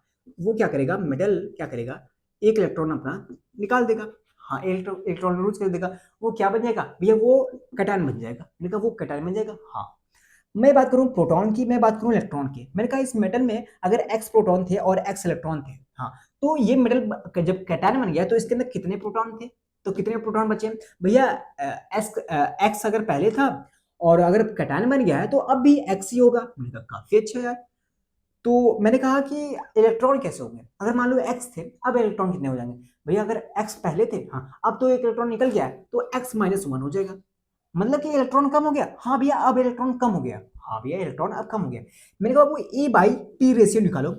वो क्या करेगा, मेटल क्या करेगा, एक इलेक्ट्रॉन अपना निकाल देगा, हाँ इलेक्ट्रॉन लूज कर देगा, वो क्या बन जाएगा भैया, वो कैटायन बन जाएगा। मैंने कहा वो कैटायन बन जाएगा, हाँ मैं बात करूं प्रोटॉन की, मैं बात करूं इलेक्ट्रॉन की, मैंने कहा इस मेटल में अगर एक्स प्रोटॉन थे और एक्स इलेक्ट्रॉन थे, हाँ तो ये मेटल जब कैटायन बन गया तो इसके अंदर कितने प्रोटॉन थे, तो कितने प्रोटॉन बचे भैया, एक्स अगर पहले था और अगर कैटायन बन गया है तो अब भी एक्स ही होगा। मैंने कहा काफी अच्छा यार, तो मैंने कहा कि इलेक्ट्रॉन कैसे होंगे, अगर मान लो एक्स थे अब इलेक्ट्रॉन कितने हो जाएंगे भैया, अगर एक्स पहले थे, हाँ अब तो एक इलेक्ट्रॉन निकल गया है तो x-1 हो जाएगा, मतलब कि इलेक्ट्रॉन कम हो गया, हाँ भैया अब इलेक्ट्रॉन कम हो गया, हाँ भैया इलेक्ट्रॉन अब कम हो गया। मैंने कहा वो E/P रेशियो निकालो,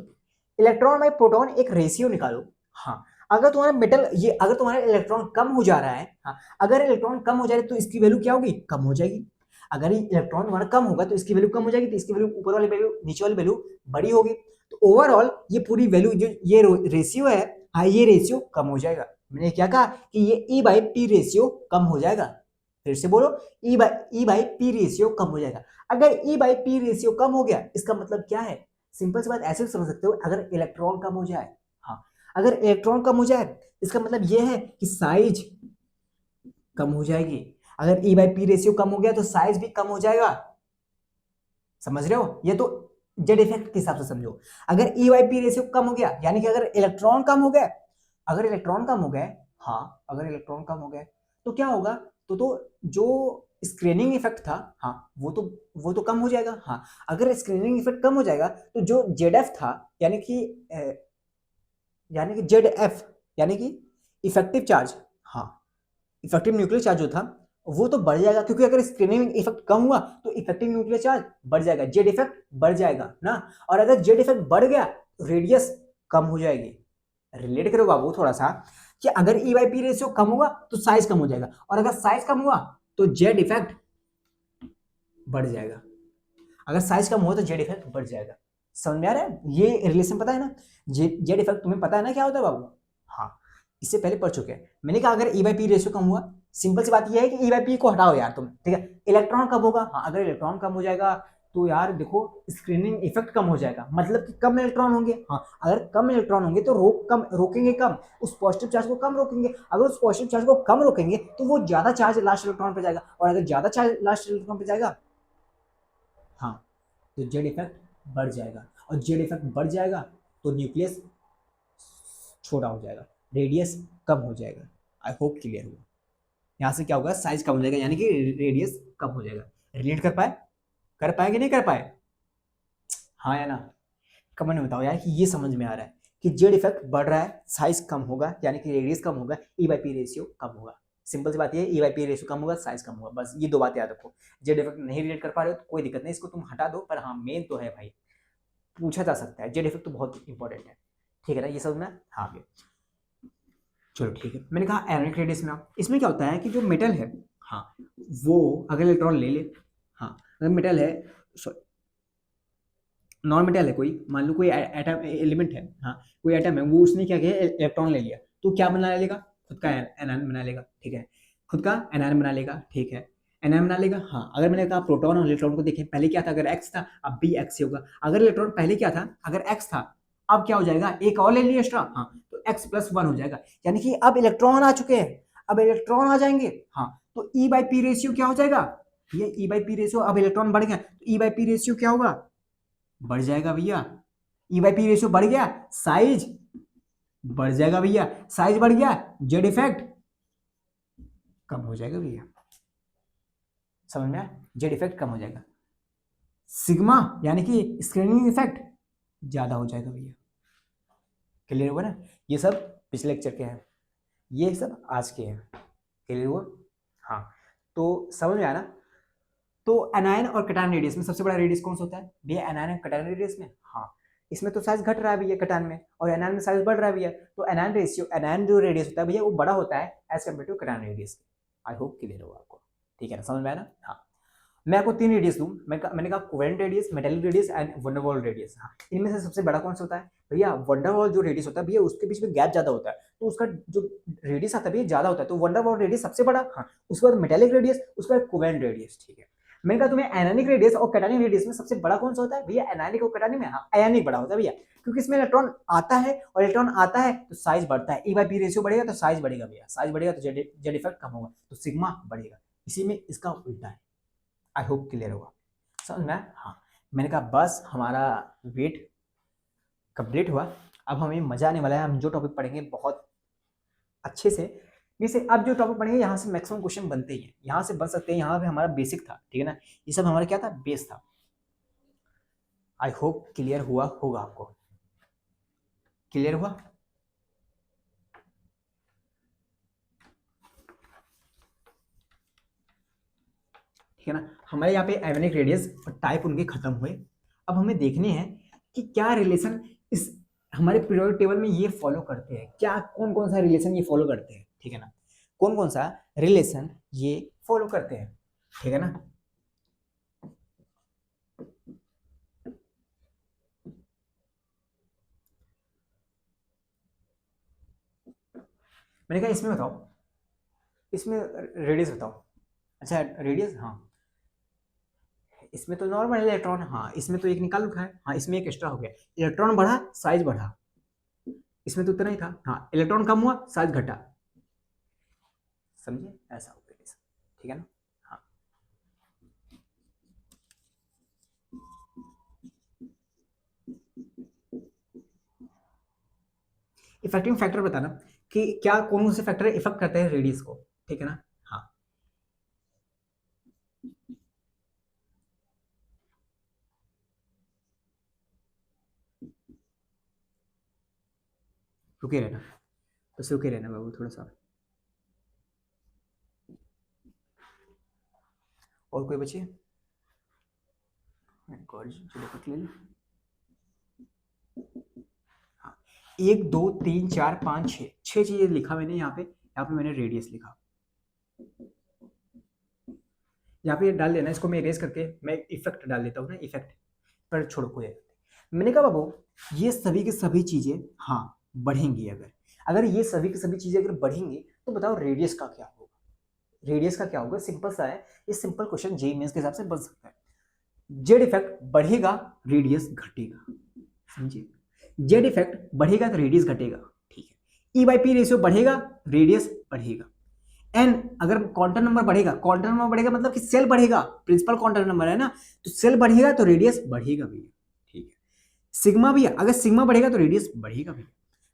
इलेक्ट्रॉन बाई प्रोटॉन एक रेशियो निकालो, हाँ अगर तुम्हारा मेटल ये अगर तुम्हारा इलेक्ट्रॉन कम हो जा रहा है, हाँ अगर इलेक्ट्रॉन कम हो जाए तो इसकी वैल्यू क्या होगी, कम हो जाएगी, अगर इलेक्ट्रॉन तुम्हारा कम होगा तो इसकी वैल्यू कम हो जाएगी, तो इसकी वैल्यू ऊपर वाली वैल्यू नीचे वाली वैल्यू बड़ी होगी, तो ओवरऑल ये पूरी वैल्यू जो ये रेशियो है, हाँ ये रेशियो कम हो जाएगा। मैंने क्या कहा कि ये ई बाई पी रेशियो कम हो जाएगा। फिर से बोलो, ई बाई पी रेशियो कम हो जाएगा। अगर ई बाई पी रेशियो कम हो गया इसका मतलब क्या है? सिंपल सी बात ऐसे भी समझ सकते हो, अगर इलेक्ट्रॉन कम हो जाए, हाँ, अगर इलेक्ट्रॉन कम हो जाए इसका मतलब ये है कि साइज कम हो जाएगी। अगर ई बाई पी रेशियो कम हो गया तो साइज भी कम हो जाएगा। समझ रहे हो? ये तो जेड इफेक्ट के हिसाब से समझो। अगर ई बाई पी रेशियो कम हो गया यानी कि अगर इलेक्ट्रॉन कम हो गए, अगर इलेक्ट्रॉन कम हो गए, हाँ, अगर इलेक्ट्रॉन कम हो गए तो क्या होगा? तो जो स्क्रीनिंग इफेक्ट था, हाँ, वो तो कम हो जाएगा। हाँ, अगर स्क्रीनिंग इफेक्ट कम हो जाएगा तो जो जेड एफ था, यानी कि जेड एफ, यानी कि इफेक्टिव चार्ज, हाँ, इफेक्टिव न्यूक्लियर चार्ज जो था वो तो बढ़ जाएगा, क्योंकि अगर स्क्रीनिंग इफेक्ट कम हुआ तो इफेक्टिव न्यूक्लियर चार्ज बढ़ जाएगा, जेड इफेक्ट बढ़ जाएगा ना। और अगर जेड इफेक्ट बढ़ गया तो रेडियस कम हो जाएगी। रिलेट करो बाबू थोड़ा सा, कि अगर ई बाई पी रेशियो कम हुआ तो साइज कम हो जाएगा, और अगर साइज कम हुआ तो जेड इफेक्ट बढ़ जाएगा। अगर साइज कम हुआ तो जेड इफेक्ट बढ़ जाएगा। समझ में आ रहा है? ये रिलेशन पता है ना? जेड इफेक्ट तुम्हें पता है ना क्या होता है बाबू? हाँ, इससे पहले पढ़ चुके हैं। मैंने कहा अगर ई बाई पी रेशियो कम हुआ, सिंपल सी बात यह है कि ई बाई पी को हटाओ यार तुम, ठीक है? इलेक्ट्रॉन कम होगा, हाँ, अगर इलेक्ट्रॉन कम हो जाएगा तो यार देखो स्क्रीनिंग इफेक्ट कम हो जाएगा, मतलब कि कम इलेक्ट्रॉन होंगे। हाँ, अगर कम इलेक्ट्रॉन होंगे तो रोकेंगे कम, उस पॉजिटिव चार्ज को कम रोकेंगे। अगर उस पॉजिटिव चार्ज को कम रोकेंगे तो वो ज्यादा चार्ज लास्ट इलेक्ट्रॉन पे जाएगा, और अगर ज्यादा चार्ज लास्ट इलेक्ट्रॉन पे जाएगा, हाँ, तो जेड इफेक्ट बढ़ जाएगा, और जेड इफेक्ट बढ़ जाएगा तो न्यूक्लियस छोटा हो जाएगा, रेडियस कम हो जाएगा। आई होप क्लियर हुआ। यहाँ से क्या होगा? साइज कम हो जाएगा यानी कि रेडियस कम हो जाएगा। रिलेट कर पाए कि नहीं कर पाए? हाँ या ना? कमेंट में बताओ यार कि ये समझ में आ रहा है कि जेड इफेक्ट बढ़ रहा है, साइज कम होगा यानी कि रेडियस कम होगा, ई बाई पी रेशियो कम होगा। सिंपल सी बात ये है, ई बाई पी रेशियो कम होगा, साइज कम होगा, बस ये दो बात याद रखो। जेड इफेक्ट नहीं रिलेट कर पा रहे हो तो कोई दिक्कत नहीं, इसको तुम हटा दो, पर हाँ, मेन तो है भाई, पूछा जा सकता है, जेड इफेक्ट तो बहुत इंपॉर्टेंट है। ठीक है ना? ये समझ में? हाँ, आगे चलो ठीक है। मैंने कहा एरोनिक रेडियस में आओ। इसमें क्या होता है कि जो मेटल है, हाँ, वो अगर इलेक्ट्रॉन ले ले, हाँ, अगर मेटल है, नॉन मेटल है कोई, मान लो कोई एटम एलिमेंट है, हाँ, कोई एटम है, वो उसने क्या किया, इलेक्ट्रॉन ले लिया, तो क्या बना लेगा? खुद का एनायन बना लेगा, ठीक है? खुद का एनायन बना लेगा, ठीक है? एनायन बना लेगा, हाँ। अगर मैंने कहा प्रोटॉन और इलेक्ट्रॉन को देखें, पहले क्या था? अगर एक्स था अब भी एक्स ही होगा। अगर इलेक्ट्रॉन पहले क्या था? अगर एक्स था, अब क्या हो जाएगा? एक और ले लिया एक्स्ट्रा, हाँ, तो एक्स प्लस वन हो जाएगा, यानी कि अब इलेक्ट्रॉन आ चुके हैं, अब इलेक्ट्रॉन आ जाएंगे, हाँ, तो ई बाई पी रेशियो क्या हो जाएगा? ये ई बाई पी रेशियो, अब इलेक्ट्रॉन बढ़ गया तो ई बाई पी रेशियो क्या होगा? बढ़ जाएगा भैया। ई बाई पी रेशियो बढ़ गया, साइज बढ़ जाएगा भैया, साइज बढ़ गया, जेड इफेक्ट कम हो जाएगा भैया। समझ में आया? जेड इफेक्ट कम हो जाएगा, सिग्मा यानी कि स्क्रीनिंग इफेक्ट ज्यादा हो जाएगा भैया। क्लियर हुआ ना? ये सब पिछले लेक्चर के हैं, ये सब आज के हैं। क्लियर हुआ? हाँ, तो समझ में आया ना? तो एनायन और कटायन रेडियस में सबसे बड़ा रेडियस कौन सा होता है भैया? एनायन और कटायन रेडियस में, हाँ, इसमें तो साइज घट रहा है भैया कटायन में, और एनायन में साइज बढ़ रहा है भैया, तो एनायन रेशियो, एनायन जो रेडियस होता है भैया वो बड़ा होता है as compare to cation radius. I hope clear होगा आपको। ठीक है ना? समझ में आया ना? हाँ, मैं आपको तीन रेडियस दूं, मैंने कहा covalent radius, metallic radius and van der Waals radius. हाँ, इनमें से सबसे बड़ा कौन सा होता है भैया? वंडरवॉल जो रेडियस होता है भैया उसके बीच में गैप ज्यादा होता है, तो उसका जो रेडियस आता है भैया ज्यादा होता है, तो वंडरवॉल रेडियस सबसे बड़ा, हाँ, उसके बाद मेटालिक रेडियस, उसके बाद कोवेलेंट रेडियस। ठीक है, मैंने कहा तुम्हें एनानिक रेडियस और कैटानिक रेडियस में सबसे बड़ा कौन सा होता है भैया? एनानिक और कैटानिक में, हाँ, आयनिक बड़ा होता है भैया, क्योंकि इसमें इलेक्ट्रॉन आता है, और इलेक्ट्रॉन आता है तो साइज बढ़ता है, ई बाई पी रेशियो बढ़ेगा तो साइज बढ़ेगा भैया, साइज बढ़ेगा तो जेड इफेक्ट कम होगा, तो सिग्मा बढ़ेगा। इसी में इसका उल्टा है। आई होप क्लियर होगा। समझ में? हाँ, मैंने कहा बस हमारा वेट कंप्लीट हुआ, अब हमें मजा आने वाला है, हम जो टॉपिक पढ़ेंगे बहुत अच्छे से। जैसे अब जो टॉपिक पढ़ेंगे यहाँ से मैक्सिमम क्वेश्चन बनते ही हैं, यहाँ से बन सकते हैं, यहाँ पे हमारा बेसिक था, ठीक है ना? ये सब हमारा क्या था? बेस था। आई होप क्लियर हुआ होगा आपको। क्लियर हुआ? ठीक है ना? हमारे यहाँ पे एवनिक रेडियस और टाइप उनके खत्म हुए। अब हमें देखने हैं कि क्या रिलेशन इस हमारे पीरियोडिक टेबल में ये फॉलो करते हैं, क्या कौन कौन सा रिलेशन ये फॉलो करते हैं, ठीक है ना? कौन कौन सा रिलेशन ये फॉलो करते हैं, ठीक है ना? मैंने कहा इसमें बताओ, इसमें रेडियस बताओ। अच्छा रेडियस, हाँ इसमें तो नॉर्मल इलेक्ट्रॉन, हाँ इसमें तो एक निकाल रखा है, हाँ इसमें एक एक्स्ट्रा हो गया, इलेक्ट्रॉन बढ़ा साइज बढ़ा, इसमें तो उतना ही था, हाँ इलेक्ट्रॉन कम हुआ साइज घटा, समझे, ऐसा हो गया, ठीक है ना। हाँ इफेक्टिंग फैक्टर बताना कि क्या कौन से फैक्टर इफेक्ट करते हैं रेडियस को, ठीक है ना। हाँ रुके रहना, बस रुके रहना बाबू थोड़ा सा। और कोई बचे, हाँ 1 2 3 4 5 6, 6 चीजें लिखा मैंने यहाँ पे मैंने रेडियस लिखा, यहाँ पे डाल देना, इसको मैं इरेज करके मैं इफेक्ट डाल देता हूँ ना, इफेक्ट पर छोड़ो कोई। मैंने कहा बाबू ये सभी की सभी चीजें हाँ बढ़ेंगी, अगर अगर ये सभी की सभी चीजें अगर बढ़ेंगी तो बताओ रेडियस का क्या होगा, रेडियस का क्या होगा, सिंपल सा है, ये सिंपल क्वेश्चन जेईई मेंस के हिसाब से बन सकता है। जेड इफेक्ट बढ़ेगा रेडियस घटेगा, समझिए, जेड इफेक्ट बढ़ेगा तो रेडियस घटेगा, ठीक है। ई बाई पी रेशियो बढ़ेगा ठीक बढ़ेगा, एन अगर क्वांटम नंबर बढ़ेगा, क्वांटम नंबर बढ़ेगा मतलब कि सेल बढ़ेगा, प्रिंसिपल क्वांटम नंबर है ना, तो सेल बढ़ेगा तो रेडियस बढ़ेगा भैया, ठीक है। सिग्मा भी है, अगर सिग्मा बढ़ेगा तो रेडियस बढ़ेगा भैया,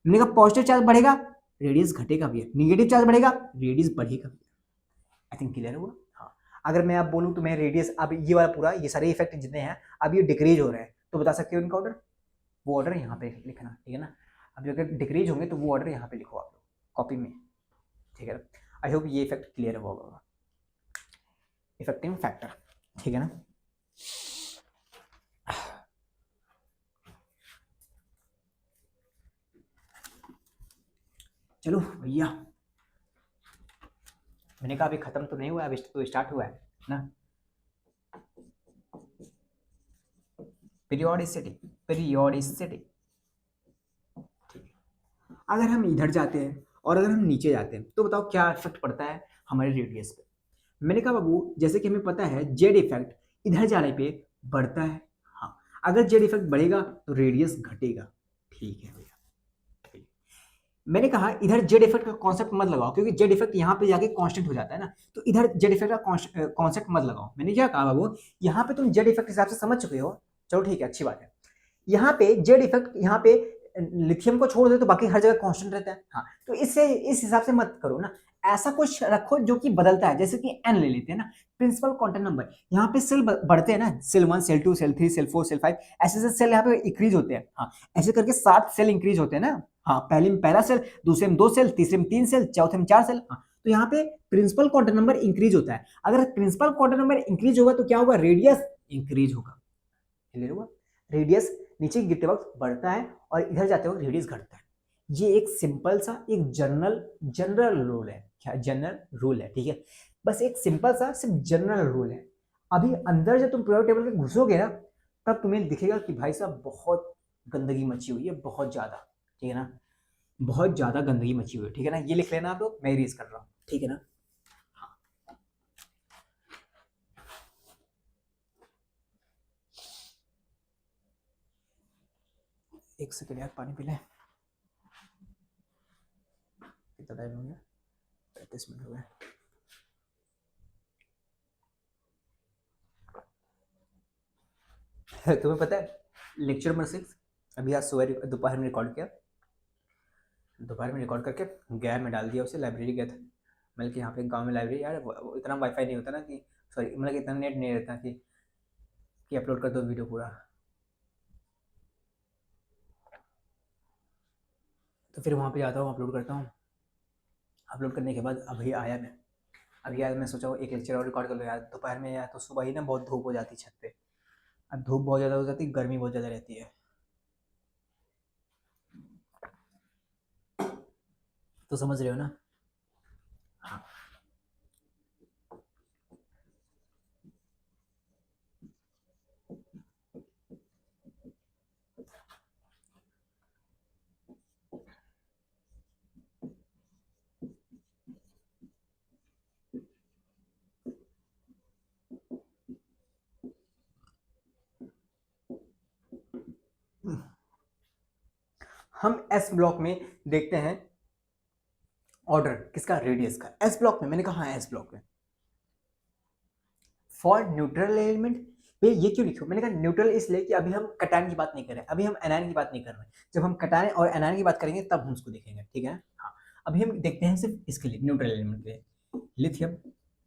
मैंने कहा पॉजिटिव चार्ज बढ़ेगा रेडियस घटेगा भैया, निगेटिव चार्ज बढ़ेगा रेडियस बढ़ेगा भैया। आई थिंक क्लियर हुआ। हाँ अगर मैं आप बोलूँ तो मैं रेडियस, अब ये वाला पूरा ये सारे इफेक्ट जितने हैं अब ये डिक्रीज हो रहे हैं, तो बता सकते हो इनका ऑर्डर, वो ऑर्डर यहाँ पे लिखना, ठीक है ना। अब अगर डिक्रीज होंगे तो वो ऑर्डर यहाँ पे लिखो आप लोग कॉपी में, ठीक है ना। आई होप ये इफेक्ट क्लियर हुआ होगा, इफेक्टिंग फैक्टर, ठीक है ना। चलो भैया, मैंने कहा अभी खत्म तो नहीं हुआ, अभी तो स्टार्ट हुआ है ना। पीरियोडिसिटी, पीरियोडिसिटी, ठीक है। अगर हम इधर जाते हैं और अगर हम नीचे जाते हैं तो बताओ क्या इफेक्ट पड़ता है हमारे रेडियस पे। मैंने कहा बाबू जैसे कि हमें पता है जेड इफेक्ट इधर जाने पे बढ़ता है, हाँ अगर जेड इफेक्ट बढ़ेगा तो रेडियस घटेगा, ठीक है भैया, ठीक है। मैंने कहा इधर जेड इफेक्ट का कॉन्सेप्ट मत लगाओ क्योंकि जेड इफेक्ट यहाँ पे जाके कांस्टेंट हो जाता है ना, तो इधर जेड इफेक्ट का कॉन्सेप्ट मत लगाओ। मैंने क्या कहा बाबू, यहाँ पे तुम जेड इफेक्ट हिसाब से समझ चुके हो, चलो ठीक है अच्छी बात है। यहाँ पे जेड इफेक्ट, यहाँ पे लिथियम को छोड़ दे तो बाकी हर जगह कांस्टेंट रहता है, हाँ तो इससे इस हिसाब से मत करो ना, ऐसा कुछ रखो जो कि बदलता है, जैसे कि एन ले लेते हैं ना, प्रिंसिपल क्वांटम नंबर, यहाँ पे सेल बढ़ते हैं ना, cell 1 cell 2 cell 3 cell 4 cell 5, ऐसे ऐसे सेल यहाँ पे इंक्रीज होते हैं, हाँ ऐसे करके 7 सेल इंक्रीज होते हैं ना, हाँ पहले में पहला सेल, दूसरे में 2 सेल, तीसरे में 3 सेल, चौथे में 4 सेल, हाँ तो यहाँ पे प्रिंसिपल क्वांटम नंबर इंक्रीज होता है। अगर प्रिंसिपल क्वांटम नंबर इंक्रीज होगा तो क्या होगा, रेडियस इंक्रीज होगा, क्लियर हुआ। रेडियस नीचे गिरते वक्त बढ़ता है और इधर जाते वक्त रेडियस घटता है। ये एक सिंपल सा एक जनरल जनरल रूल है, क्या जनरल रूल है, ठीक है, बस एक सिंपल सा सिर्फ जनरल रूल है। अभी अंदर जब तुम पीरियोडिक टेबल के घुसोगे ना तब तुम्हें दिखेगा कि भाई साहब बहुत गंदगी मची हुई है, बहुत ज्यादा, ठीक है ना, बहुत ज्यादा गंदगी मची हुई है, ठीक है ना, ये लिख लेना आप लोग, मैं इरेज कर रहा हूँ, ठीक है ना। हाँ एक सेकेंड यार पानी पी लें, कितना टाइम हो गया, 35 मिनट हो गए। तुम्हें पता है लेक्चर नंबर 6 अभी आज सुबह दोपहर में रिकॉर्ड किया, दोपहर में रिकॉर्ड करके गया में डाल दिया, उसे लाइब्रेरी गया था, मतलब कि यहाँ पे गांव में लाइब्रेरी यार वो इतना वाईफाई नहीं होता ना कि, सॉरी मतलब कि इतना नेट नहीं रहता कि अपलोड कर दो वीडियो पूरा, तो फिर वहाँ पे जाता हूँ अपलोड करता हूँ, अपलोड करने के बाद अभी आया मैं सोचा एक लेक्चर और रिकॉर्ड कर लो यार दोपहर में, यार तो सुबह ही ना बहुत धूप हो जाती छत पे, अब धूप बहुत ज़्यादा हो जाती, गर्मी बहुत ज़्यादा रहती है, तो समझ रहे हो ना। हाँ हम एस ब्लॉक में देखते हैं ऑर्डर किसका, रेडियस का। एस ब्लॉक में मैंने कहा हाँ एस ब्लॉक में फॉर न्यूट्रल एलिमेंट पे ये क्यों लिखो, मैंने कहा न्यूट्रल इसलिए कि अभी हम कटायन की बात नहीं कर रहे हैं, अभी हम एनायन की बात नहीं कर रहे हैं। जब हम कटायन और एनायन की बात करेंगे तब हम उसको देखेंगे, ठीक है। हाँ अभी हम देखते हैं सिर्फ इसके लिए न्यूट्रल एलिमेंट के लिए, lithium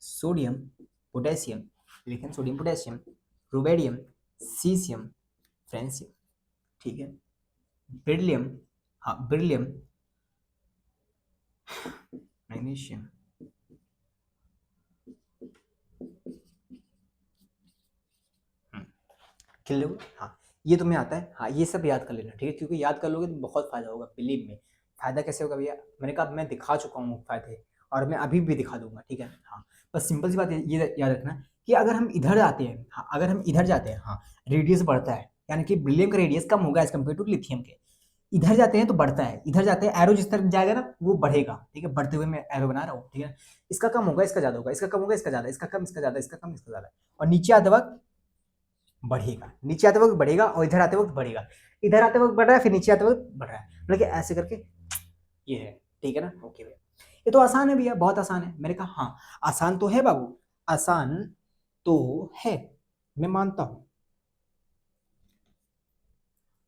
sodium potassium, lithium sodium potassium, rubidium caesium francium, ठीक है। बेरिलियम, हाँ बेरिलियम मैग्नीशियम, किलो, हाँ ये तुम्हें आता है, हाँ ये सब याद कर लेना, ठीक है, क्योंकि याद कर लोगे तो बहुत फायदा होगा, बिलीव में। फायदा कैसे होगा भैया, मैंने कहा मैं दिखा चुका हूँ फायदे और मैं अभी भी दिखा दूंगा, ठीक है। हाँ बस सिंपल सी बात ये याद रखना कि अगर हम इधर जाते हैं, हाँ अगर हम इधर जाते हैं, हाँ रेडियस बढ़ता है, यानी कि बिलियम का रेडियस कम होगा एज कम्पेयर टू लिथियम के। इधर जाते हैं तो बढ़ता है, इधर जाते हैं एरो जिस तरफ जाएगा ना वो बढ़ेगा, ठीक है, बढ़ते हुए मैं एरो बना रहा हूँ, ठीक है। इसका कम होगा इसका ज्यादा होगा, इसका कम होगा इसका ज्यादा, इसका कम इसका ज्यादा, इसका कम इसका ज्यादा, और नीचे आते वक्त बढ़ेगा, नीचे आते वक्त बढ़ेगा और इधर आते वक्त बढ़ेगा, इधर आते वक्त बढ़ रहा है फिर नीचे आते वक्त बढ़ रहा है, मतलब कि ऐसे करके ये है, ठीक है ना। ओके भैया ये तो आसान है भैया, बहुत आसान है। मैंने कहा हाँ आसान तो है बाबू, आसान तो है, मैं मानता हूं,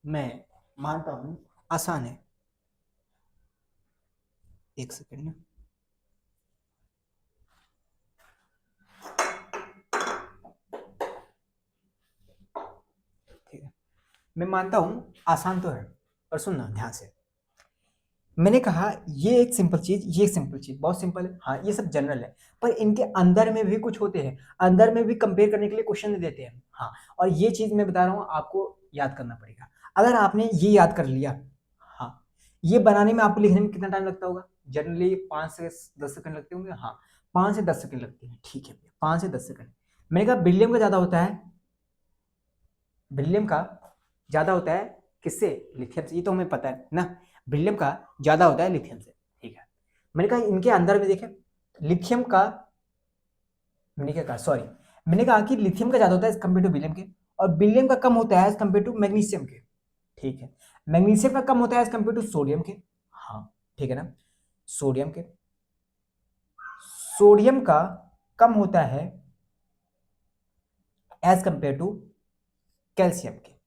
मैं मानता हूं आसान है। एक सेकंड ना, ठीक है, मैं मानता हूं आसान तो है, पर सुनना ध्यान से। मैंने कहा ये एक सिंपल चीज, ये एक सिंपल चीज, बहुत सिंपल है, हाँ ये सब जनरल है, पर इनके अंदर में भी कुछ होते हैं, अंदर में भी कंपेयर करने के लिए क्वेश्चन देते हैं, हाँ। और ये चीज मैं बता रहा हूँ आपको याद करना पड़ेगा। अगर आपने ये याद कर लिया, हाँ ये बनाने में आपको लिखने में कितना टाइम लगता होगा, जनरली 5 से 10 सेकंड लगते होंगे, हाँ 5 से 10 सेकंड लगते हैं, ठीक है भैया 5 से 10 सेकंड। मैंने कहा बिलियम का ज्यादा होता है, बिलियम का ज्यादा होता है किससे, लिथियम से, ये तो हमें पता है ना, बिलियम का ज्यादा होता है लिथियम से, ठीक है। मैंने कहा इनके अंदर में देखें लिथियम का, मैंने क्या कहा सॉरी, मैंने कहा कि लिथियम का ज्यादा होता है एज कम्पेयर टू बिलियम के, और बिलियम का कम होता है एज कम्पेयर टू मैग्नीशियम के, ठीक है। मैग्नीशियम का कम होता है एज कम्पेयर टू सोडियम के, हाँ ठीक है ना, सोडियम के, सोडियम का कम होता है एज कम्पेयर टू कैल्शियम के,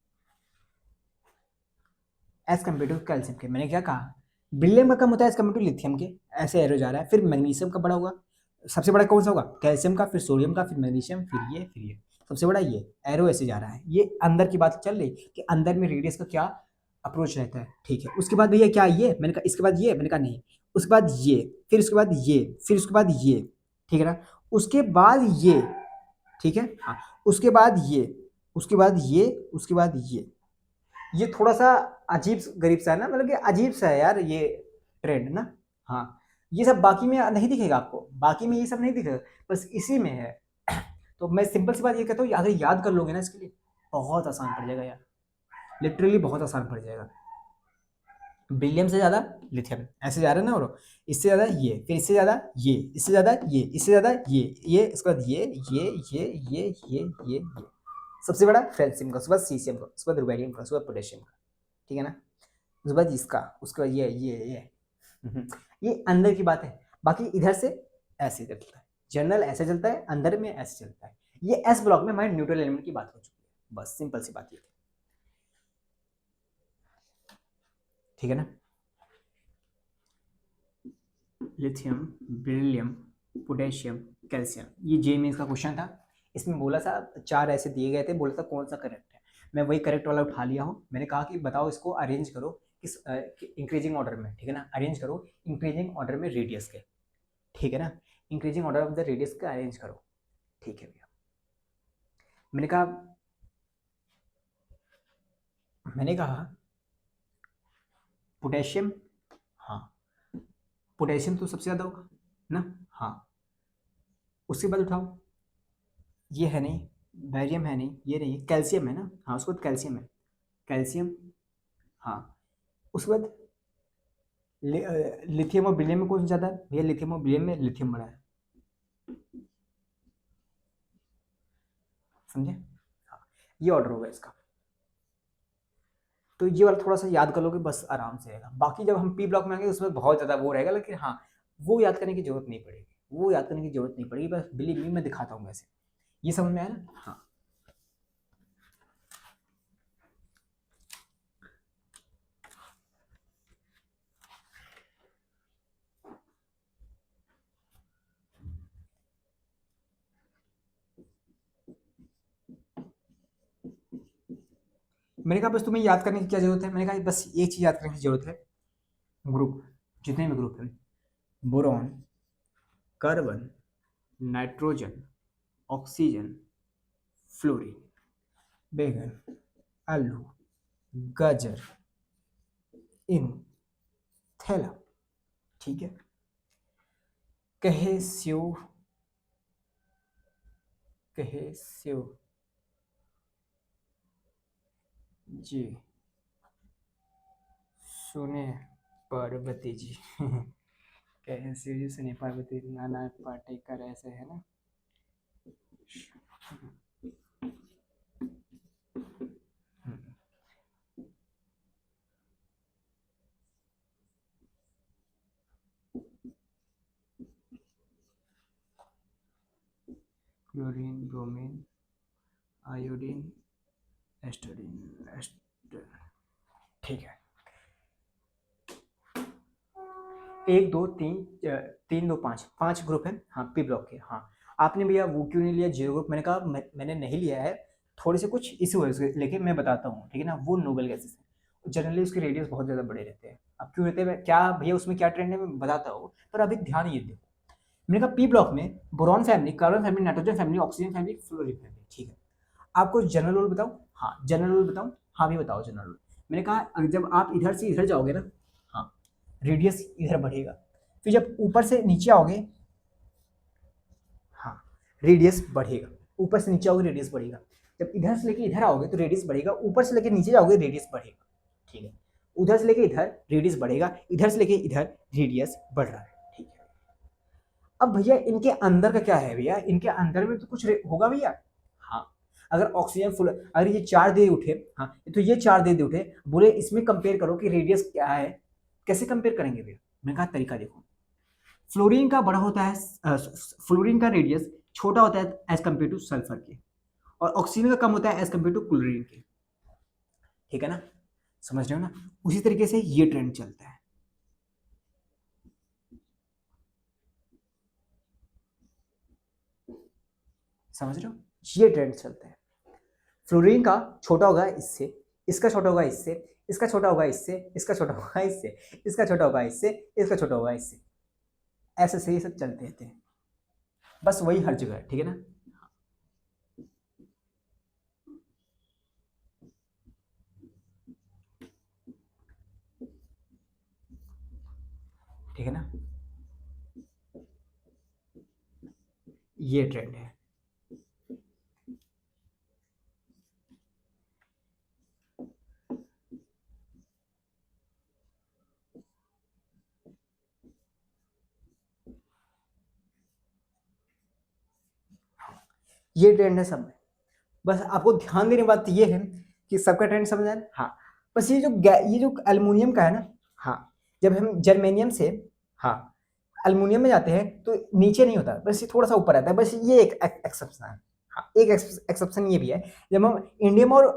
एज कम्पेयर टू कैल्शियम के। मैंने क्या कहा बिलियम का कम होता है एज कम्पेयर टू लिथियम के, ऐसे एरो जा रहा है, फिर मैग्नीशियम का बड़ा होगा, सबसे बड़ा कौन सा होगा, कैल्शियम का, फिर सोडियम का, फिर मैग्नीशियम, फिर ये सबसे बड़ा, ये एरो ऐसे जा रहा है, ये अंदर की बात चल रही कि अंदर में रेडियस का क्या अप्रोच रहता है, ठीक है। उसके बाद भैया क्या ये, मैंने कहा इसके बाद ये, मैंने कहा नहीं, उसके बाद ये, फिर उसके बाद ये, फिर उसके बाद ये, ठीक है ना, उसके बाद ये, ठीक है, हाँ उसके बाद ये, उसके बाद ये, उसके बाद ये थोड़ा सा अजीब गरीब सा है ना, मतलब कि अजीब सा है यार ये ट्रेंड ना, हाँ ये सब बाकी में नहीं दिखेगा आपको, बाकी में ये सब नहीं दिखेगा, बस इसी में है। तो मैं सिंपल सी बात ये कहता हूँ अगर याद कर लोगे ना इसके लिए बहुत आसान पड़ जाएगा यार, लिटरली बहुत आसान पड़ जाएगा। बिलियम से ज्यादा लिथियम ऐसे जा रहा है ना, और इससे ज्यादा ये, फिर इससे ज्यादा ये, इससे ज्यादा ये, इससे ज्यादा ये इसके बाद ये सबसे बड़ा फ्रेंसियम का, उसके बाद सीसियम का, उसके बाद रुबेडियम का, उसके बाद पोटेशियम का, ठीक है ना, उसके बाद इसका, उसके बाद ये ये अंदर की बात है। बाकी इधर से ऐसे चलता है, जनरल ऐसे चलता है, अंदर में ऐसे चलता है। ये एस ब्लॉक में हमारे न्यूट्रल एलिमेंट की बात हो चुकी है, बस सिंपल सी बात ये थी, ठीक है ना। लिथियम, बेरिलियम, पोटेशियम, कैल्शियम, ये जेईई का क्वेश्चन था। इसमें बोला था 4 ऐसे दिए गए थे, बोला था कौन सा करेक्ट है, मैं वही करेक्ट वाला उठा लिया हूँ। मैंने कहा कि बताओ इसको अरेंज करो किस इंक्रीजिंग ऑर्डर में, ठीक है ना, अरेंज करो इंक्रीजिंग ऑर्डर में रेडियस के, ठीक है ना, increasing order of the radius का अरेंज करो, ठीक है भैया। मैंने कहा मैंने कहा पोटेशियम, हाँ पोटेशियम तो सबसे ज़्यादा होगा ना, हाँ उसके बाद उठाओ, ये है नहीं, बैरियम है नहीं, ये नहीं, कैल्शियम है ना, हाँ उसके बाद कैल्शियम है, कैल्शियम, हाँ उसके बाद लिथियम और बिलियम में कौन सा ज़्यादा है भैया, लिथियम और बिलियम में लिथियम बड़ा है, समझे, हाँ ये ऑर्डर होगा इसका। तो ये वाला थोड़ा सा याद कर लोगे बस आराम से रहेगा। बाकी जब हम पी ब्लॉक में आएंगे उसमें बहुत ज़्यादा वो रहेगा, लेकिन हाँ वो याद करने की जरूरत नहीं पड़ेगी, वो याद करने की जरूरत नहीं पड़ेगी, बस बिलीव मी मैं दिखाता हूँ वैसे। ये समझ में आया ना? हाँ। मैंने कहा बस तुम्हें याद करने की क्या जरूरत है, मैंने कहा बस एक चीज याद करने की जरूरत है, ग्रुप, जितने भी ग्रुप हैं, boron, carbon, nitrogen, oxygen, fluorine, बैगन, आलू, गाजर, इन, थैला, ठीक है, कहे स्यो, कहे स्यो, जी, सुने पार्वती जी कहे स्यो जी सुने पार्वती, नाना पाटेकर ऐसे है ना। क्लोरीन, ब्रोमीन, आयोडीन, एस्टोडीन, ठीक है। एक दो तीन, तीन दो पाँच, पांच ग्रुप है हाँ पी ब्लॉक के। हाँ आपने भैया वो क्यों नहीं लिया जीरो ग्रुप, मैंने कहा मैंने नहीं लिया है, थोड़े से कुछ इशू है उसके, लेकिन मैं बताता हूँ ठीक है ना। वो नोबल गैसेस है, जनरली उसके रेडियस बहुत ज़्यादा बड़े रहते हैं। अब क्यों रहते हैं क्या भैया, उसमें क्या ट्रेंड है मैं बताता हूँ, पर अभी ध्यान ये दो। मैंने कहा पी ब्लॉक में boron family, carbon family, nitrogen family, oxygen family, fluorine family, ठीक है। आपको जनरल रूल बताऊं? हाँ जनरल रूल बताऊं? हाँ भी बताओ जनरल रूल। मैंने कहा जब आप इधर से इधर जाओगे ना, हाँ रेडियस इधर बढ़ेगा, फिर जब ऊपर से नीचे आओगे, हाँ रेडियस बढ़ेगा, ऊपर से नीचे आओगे रेडियस बढ़ेगा, जब इधर से लेके इधर आओगे तो रेडियस बढ़ेगा, ऊपर से लेके नीचे जाओगे रेडियस बढ़ेगा, ठीक है। उधर से लेके इधर रेडियस बढ़ेगा, इधर से लेके इधर रेडियस बढ़ रहा है, ठीक है। अब भैया इनके अंदर का क्या है भैया, इनके अंदर में तो कुछ होगा भैया। हाँ अगर ऑक्सीजन फुल, अगर ये चार दे उठे, हाँ तो ये चार दे उठे, बोले इसमें कंपेयर करो कि रेडियस क्या है, कैसे कंपेयर करेंगे भैया? मैं कहा तरीका देखो, फ्लोरीन का बड़ा होता है, फ्लोरीन का रेडियस छोटा होता है एज कंपेयर टू सल्फर के, और ऑक्सीजन का कम होता है एज कंपेयर टू क्लोरीन के, ठीक है ना, समझ रहे हो ना? उसी तरीके से ये ट्रेंड चलता है, समझ रहे हो? ये ट्रेंड चलता है, फ्लोरीन का छोटा होगा इससे, इसका छोटा होगा इससे, इसका छोटा होगा इससे, इसका छोटा होगा इससे, इसका छोटा होगा इससे, इसका छोटा होगा इससे, ऐसे से ये सब चलते रहते हैं, बस वही हर जगह है, ठीक है ना। ठीक है ना, ये ट्रेंड है। ये ट्रेंड है सब में, बस आपको ध्यान देने की बात ये है कि सबका ट्रेंड समझ आया। हाँ बस ये जो एल्युमिनियम का है ना, हाँ जब हम जर्मेनियम से, हाँ एल्युमिनियम में जाते हैं तो नीचे नहीं होता, बस ये थोड़ा सा ऊपर आता है, बस ये एक एक्सेप्शन है। हाँ एक एक्सेप्शन ये भी है, जब हम इंडियम और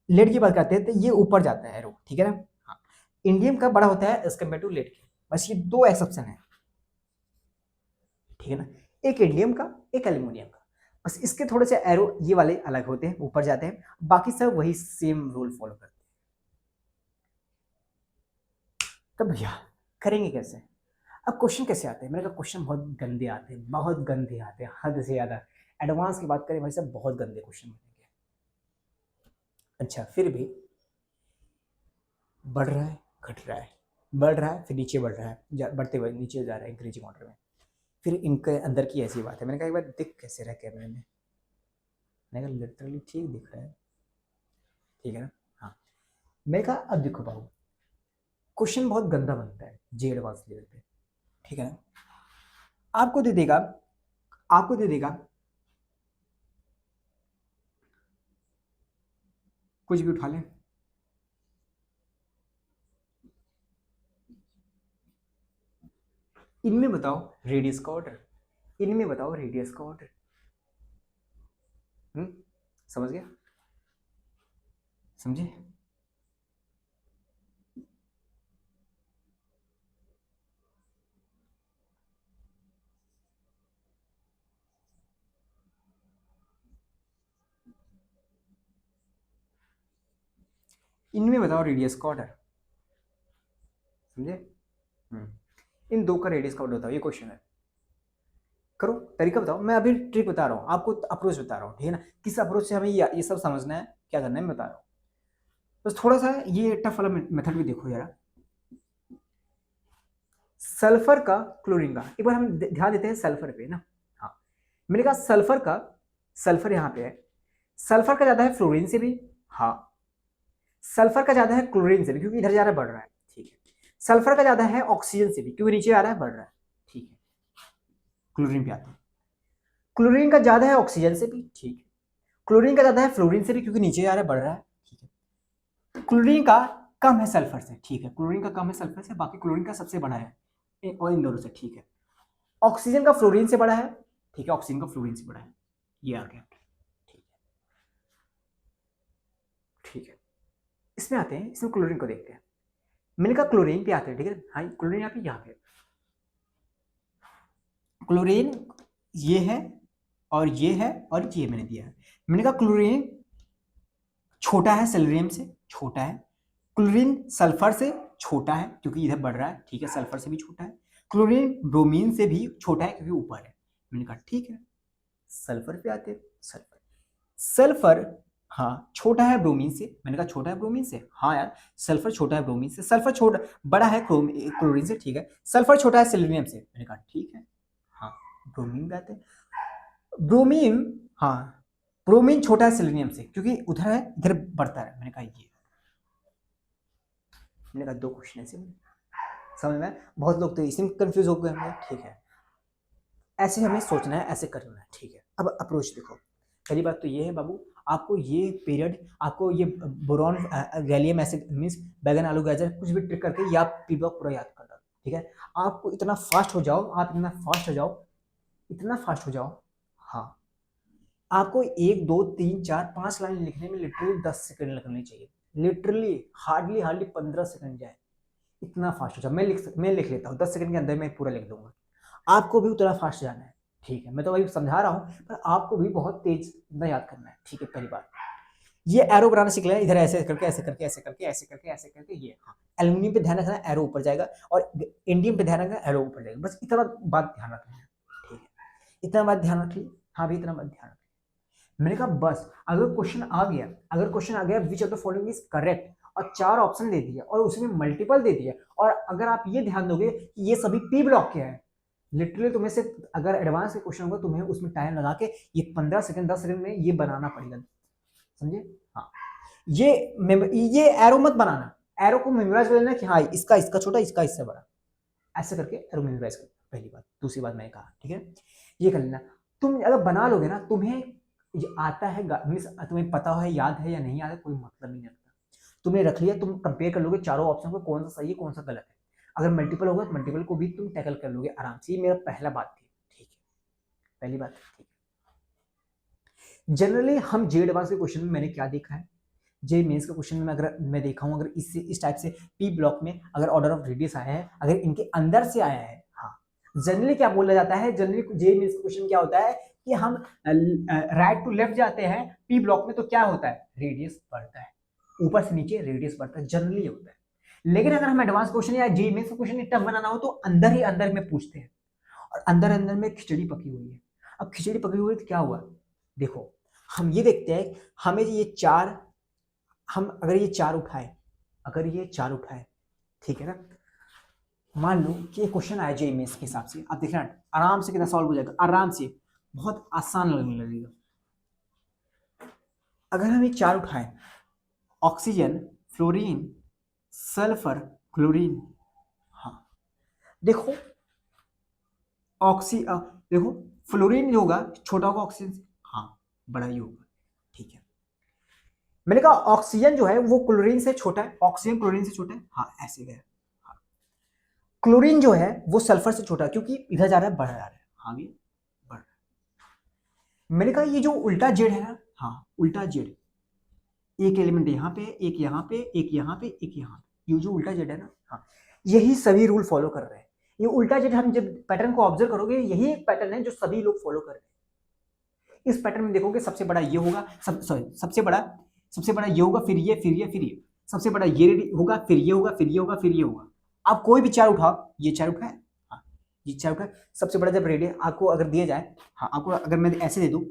लेड की बात करते हैं तो ये ऊपर जाता है एरो, ठीक है ना। हाँ इंडियम का बड़ा होता है एज कम्पेयर टू लेड के, बस ये दो एक्सेप्शन है, ठीक है ना, एक इंडियम का एक एल्यूमिनियम का, बस इसके थोड़े से एरो ये वाले अलग होते हैं, ऊपर जाते हैं, बाकी सब वही सेम रूल फॉलो करते हैं। तब भैया करेंगे कैसे? अब क्वेश्चन कैसे आते हैं? मैंने कहा क्वेश्चन बहुत गंदे आते हैं, बहुत गंदे आते हैं, हद से ज्यादा। एडवांस की बात करें भाई साहब, बहुत गंदे क्वेश्चन बनेंगे। अच्छा फिर भी बढ़ रहा है, घट रहा है, बढ़ रहा है फिर नीचे बढ़ रहा है, बढ़ते हुए नीचे जा रहा है इंक्रीजिंग ऑर्डर में। फिर इनके अंदर की ऐसी बात है, मैंने कहा एक बार दिख कैसे रहा कैमरे में, मैंने कहा लिटरली ठीक दिख रहा है, ठीक है ना। हाँ मैंने कहा अब देखो बाबू, क्वेश्चन बहुत गंदा बनता है जे एडवांस लेवल पे, ठीक है ना। आपको दे देगा, आपको दे देगा कुछ भी उठा लें, इनमें बताओ रेडियस का ऑर्डर, इनमें बताओ रेडियस का ऑर्डर। समझ गया, समझे? इनमें बताओ रेडियस का ऑर्डर, समझे? इन दो का रेडियस का ऑर्डर बताओ, ये क्वेश्चन है। करो, तरीका बताओ, मैं अभी ट्रिक बता रहा हूँ आपको, अप्रोच बता रहा हूँ, ठीक है ना? किस अप्रोच से हमें ये सब समझना है, क्या करना है, मैं बता रहा हूँ। बस थोड़ा सा ये टफ वाला मेथड भी देखो जरा। सल्फर का क्लोरीन का, एक बार हम ध्यान देते हैं सल्फर पे ना। हाँ, मैंने कहा सल्फर का, सल्फर यहाँ पे है, सल्फर का ज्यादा है फ्लोरीन से भी। हाँ, सल्फर का ज्यादा है क्लोरीन से भी, क्योंकि इधर जा रहा है बढ़ रहा है, ठीक है। सल्फर का ज्यादा है ऑक्सीजन से भी, क्योंकि नीचे आ रहा है बढ़ रहा है, ठीक है। क्लोरीन पे आते हैं, क्लोरीन का ज्यादा है ऑक्सीजन से भी, ठीक है। क्लोरीन का ज्यादा है फ्लोरीन से भी, क्योंकि नीचे आ रहा है बढ़ रहा है, ठीक है। क्लोरीन का कम है सल्फर से, ठीक है, क्लोरीन का कम है सल्फर से, बाकी क्लोरीन का सबसे बड़ा है और इन दोनों से, ठीक है। ऑक्सीजन का फ्लोरीन से बड़ा है, ठीक है, ऑक्सीजन का फ्लोरीन से बड़ा है, ये आ गया, ठीक है, ठीक है। इसमें आते हैं, इसमें क्लोरीन को देखते हैं। मैंने कहा क्लोरीन पे आते हैं, ठीक है। हाँ, क्लोरीन यहाँ पे क्लोरीन ये है और ये है और ये मैंने दिया है। मैंने कहा क्लोरीन छोटा है सिल्वरियम से, छोटा है। क्लोरीन सल्फर से छोटा है, क्योंकि इधर बढ़ रहा है, ठीक है, सल्फर से भी छोटा है। क्लोरीन ब्रोमीन से भी छोटा है, क्योंकि ऊपर है। मैंने कहा ठीक है, सल्फर पे आते हैं। सल्फर, सल्फर हाँ छोटा है ब्रोमीन से। मैंने कहा छोटा है ब्रोमीन से, हाँ यार, सल्फर छोटा है ब्रोमीन से, सल्फर छोटा बड़ा है क्लोरीन से, ठीक है। सल्फर छोटा है सिल्वरियम से, मैंने कहा ठीक है। हाँ, ब्रोमीन पे आते हैं। ब्रोमीन, हाँ, ब्रोमीन छोटा है सिलेनियम से, क्योंकि उधर है, इधर बढ़ता है। मैंने कहा ये, मैंने कहा दो क्वेश्चन ऐसे समझ में। बहुत लोग तो इसी में कंफ्यूज हो गए होंगे, ठीक है। ऐसे हमें सोचना है, ऐसे करना है, ठीक है। अब अप्रोच देखो, पहली बात तो ये है बाबू, आपको ये पीरियड, आपको ये बोरॉन गैलियम एसिड मींस बैगन आलू गाजर कुछ भी ट्रिक करके ये आप पी ब्लॉक पूरा याद कर लो, ठीक है। आपको इतना फास्ट हो जाओ, आप इतना फास्ट हो जाओ, इतना फास्ट हो जाओ, हाँ, आपको 1 2 3 4 5 लाइन लिखने में लिटरली 10 सेकंड लगने चाहिए, लिटरली हार्डली हार्डली 15 सेकंड जाए, इतना फास्ट हो जाए। मैं लिख लेता हूँ 10 सेकंड के अंदर मैं पूरा लिख दूंगा, आपको भी उतना फास्ट जाना है, ठीक है। मैं तो वही समझा रहा हूँ, पर आपको भी बहुत तेज ना याद करना है, ठीक है। पहली बात, ये एरो बनाना सीख लेना, इधर ऐसे करके ऐसे करके ऐसे करके ऐसे करके ऐसे करके, ये हाँ। एल्यूमिनियम पे ध्यान रखना, एरो ऊपर जाएगा, और इंडियम पे ध्यान रखना, एरो ऊपर जाएगा, बस इतना बात ध्यान रखना है, ठीक है। इतना बात ध्यान रख ली, हाँ भी इतना बात ध्यान रख। मैंने कहा बस, अगर क्वेश्चन आ गया, अगर क्वेश्चन आ गया which of the following is correct, और 4 ऑप्शन दे दिया और उसमें मल्टीपल दे दिया, और अगर आप ये ध्यान दोगे कि ये सभी पी ब्लॉक के हैं, लिटरली तुम्हें से अगर एडवांस के क्वेश्चन होगा, तुम्हें उसमें टाइम लगा के ये 15 सेकंड 10 सेकंड में ये बनाना पड़ेगा, समझे? हाँ, ये एरो मत बनाना, एरो को मेमोराइज कर लेना कि हाँ इसका इसका छोटा, इसका इससे बड़ा, ऐसे करके एरो मेमोराइज कर। पहली बात, दूसरी बात मैंने कहा, ठीक है, ये कर लेना। तुम अगर बना लोगे ना, तुम्हें ये आता है मीन्स तुम्हें पता है, याद है या नहीं याद है, कोई मतलब ही नहीं रखता। तुमने रख लिया, तुम कंपेयर कर लोगे चारों ऑप्शन को, कौन सा सही है कौन सा गलत है। अगर मल्टीपल होगा तो मल्टीपल को भी तुम टैकल कर लोगे आराम से। ये मेरा पहला बात थी, ठीक है, पहली बात, ठीक है। जनरली हम जे एडवांस के क्वेश्चन में मैंने क्या देखा है, जे मेंस के क्वेश्चन में अगर मैं देखा हूं, अगर इस टाइप से पी ब्लॉक में अगर ऑर्डर ऑफ रेडियस आया है, अगर इनके अंदर से आया है, हाँ, जनरली क्या बोला जाता है, जनरली जे मेंस का क्वेश्चन क्या होता है कि हम राइट टू लेफ्ट जाते हैं पी ब्लॉक में, तो क्या होता है, रेडियस बढ़ता है, ऊपर से नीचे रेडियस बढ़ता है, जनरली होता है। लेकिन अगर हम एडवांस क्वेश्चन या जे मेंस का क्वेश्चन टफ बनाना हो, तो अंदर ही अंदर में पूछते हैं, और अंदर अंदर में खिचड़ी पकी हुई है। अब खिचड़ी पकी हुई है तो क्या हुआ, देखो, हम ये देखते हैं, हमें ये चार, हम अगर ये चार उठाए, अगर ये चार उठाए, ठीक है ना, मान लो कि ये क्वेश्चन आया जे मेंस के हिसाब से, आप देखना आराम से कितना सॉल्व हो जाएगा, आराम से, बहुत आसान लगने लगेगा। अगर हम ये चार उठाए, ऑक्सीजन, फ्लोरीन, सल्फर, क्लोरीन, हाँ, देखो देखो फ्लोरीन जो होगा छोटा होगा ऑक्सीजन से, हाँ, बड़ा ही होगा, ठीक है। मैंने कहा ऑक्सीजन जो है वो क्लोरीन से छोटा है, ऑक्सीजन क्लोरीन से छोटा है, हाँ, ऐसे गया। क्लोरीन जो है वो सल्फर से छोटा, क्योंकि इधर जा रहा है, बढ़ जा रहा है, आगे बढ़ रहा है। मैंने कहा ये जो उल्टा जेड है ना, हाँ उल्टा जेड, एक एलिमेंट यहाँ पे, एक यहाँ पे, एक यहाँ पे, एक यहाँ पे, ये जो उल्टा जेड है ना, हाँ यही सभी रूल फॉलो कर रहे हैं। ये उल्टा जेड, हम जब पैटर्न को ऑब्जर्व करोगे, यही एक पैटर्न है जो सभी लोग फॉलो कर रहे हैं। इस पैटर्न में देखोगे सबसे बड़ा ये होगा, सबसे बड़ा ये होगा, फिर ये, फिर ये, फिर ये, सबसे बड़ा ये होगा, फिर ये होगा, फिर ये होगा, फिर ये होगा। आप कोई भी चार उठाओ, ये चार उठाए, हाँ ये चार उठाए, सबसे बड़ा जब रेडियस आपको अगर दिया जाए, हाँ आपको अगर मैं ऐसे दे दूं,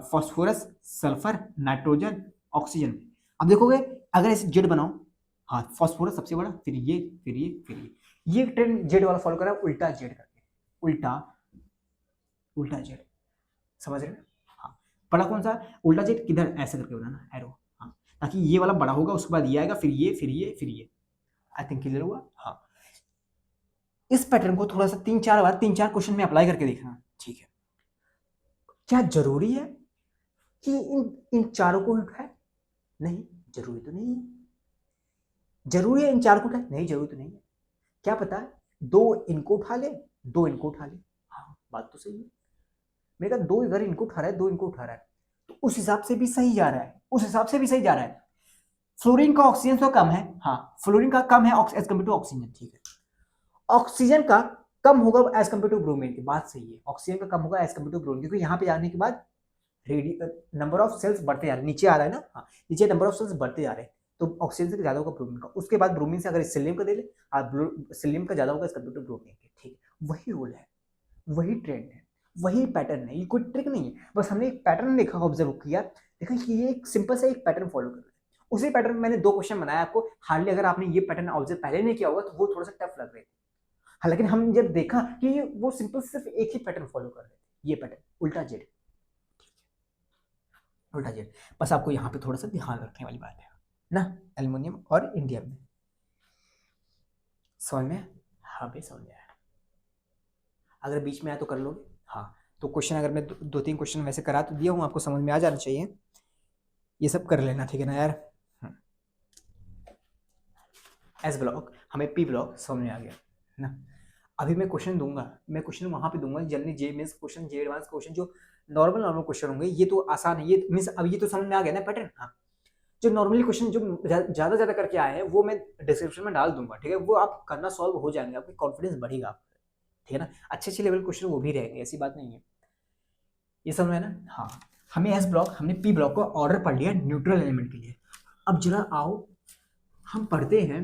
फॉस्फोरस, सल्फर, नाइट्रोजन, ऑक्सीजन, अब देखोगे अगर ऐसे जेड बनाओ, हाँ फॉस्फोरस सबसे बड़ा, फिर ये, फिर ये, फिर ये ट्रेंड जेड वाला फॉलो कर रहा है, उल्टा जेड करके, उल्टा जेड, समझ रहे हैं? हाँ बड़ा कौन सा, उल्टा जेड किधर, ऐसे करके बनाना एरो, हाँ ताकि ये वाला बड़ा होगा, उसके बाद ये आएगा, फिर ये, फिर ये, फिर ये। आई थिंक क्लियर हुआ? हाँ इस पैटर्न को थोड़ा सा 3-4 बार 3-4 क्वेश्चन में अप्लाई करके देखना, ठीक है? क्या जरूरी है कि इन चारों को उठाए? नहीं, जरूरी तो नहीं है। जरूरी है इन चार को उठाए? नहीं, जरूरी तो नहीं है। क्या पता है दो इनको उठा ले, दो इनको उठा ले, हाँ बात तो सही है। मैंने कहा दो इधर इनको उठा रहा है, दो इनको उठा रहा है, तो उस हिसाब से भी सही जा रहा है, उस हिसाब से भी सही जा रहा है। फ्लोरीन का ऑक्सीजन तो कम है, हाँ फ्लोरीन का कम है एज कम्पेयर टू ऑक्सीजन, ठीक है। ऑक्सीजन का कम होगा एज कम्पेयर टू ब्रोमीन की, बात सही है, ऑक्सीजन का कम होगा एज कम्पेयर टू ब्रोमीन, क्योंकि यहाँ पे जाने के बाद नंबर ऑफ सेल्स बढ़ते जा रहे हैं, नीचे आ रहा है ना, हाँ नीचे नंबर ऑफ सेल्स बढ़ते जा रहे हैं, तो ऑक्सीजन से ज्यादा होगा ब्रोमीन का, उसके बाद ब्रोमीन से अगर सिलियम का दे ले, सिलियम का ज्यादा होगा एज कम्पेयर टू ब्रोमीन के, ठीक है। वही रूल है, वही ट्रेंड है, वही पैटर्न है, ये कोई ट्रिक नहीं है, बस हमने एक पैटर्न देखा, ऑब्जर्व किया, देखा कि ये एक सिंपल सा एक पैटर्न फॉलो कर रहा है। उसी पैटर्न में मैंने 2 क्वेश्चन बनाया आपको, हार्डली अगर आपने ये पैटर्न ऑब्जर्व पहले नहीं किया होगा तो वो थोड़ा सा टफ लग रहे थे, हालांकि हम जब देखा कि वो सिंपल सिर्फ एक ही पैटर्न फॉलो कर रहे थे, ये पैटर्न उल्टा जेड, उल्टा जेड, बस आपको यहाँ पे थोड़ा सा ध्यान रखने वाली बात है ना, एल्युमिनियम और इंडियम में। समझ में? हाँ भाई समझ में आया, अगर बीच में आया तो कर लोगे, हाँ तो क्वेश्चन अगर मैं 2-3 क्वेश्चन वैसे करा तो दिया हूँ, आपको समझ में आ जाना चाहिए, ये सब कर लेना, ठीक है ना यार? एस ब्लॉक, हमें पी ब्लॉक समझ में आ गया ना। अभी मैं क्वेश्चन दूंगा, मैं क्वेश्चन वहां पे दूंगा जनरली जे मेंस क्वेश्चन, जे एडवांस क्वेश्चन, जो नॉर्मल क्वेश्चन होंगे, ये तो आसान है, ये मींस अब ये तो समझ में आ गया ना पैटर्न, हाँ जो नॉर्मली क्वेश्चन जो ज्यादा करके आए हैं वो मैं डिस्क्रिप्शन में डाल दूंगा, ठीक है, वो आप करना सॉल्व हो जाएंगे, आपकी कॉन्फिडेंस बढ़ेगा, ठीक है ना, अच्छे लेवल क्वेश्चन वो भी रहेंगे, ऐसी बात नहीं है, ये समझ में है ना? हाँ हमें एस ब्लॉक, हमने पी ब्लॉक को ऑर्डर पढ़ लिया न्यूट्रल एलिमेंट के लिए। अब जरा आओ हम पढ़ते हैं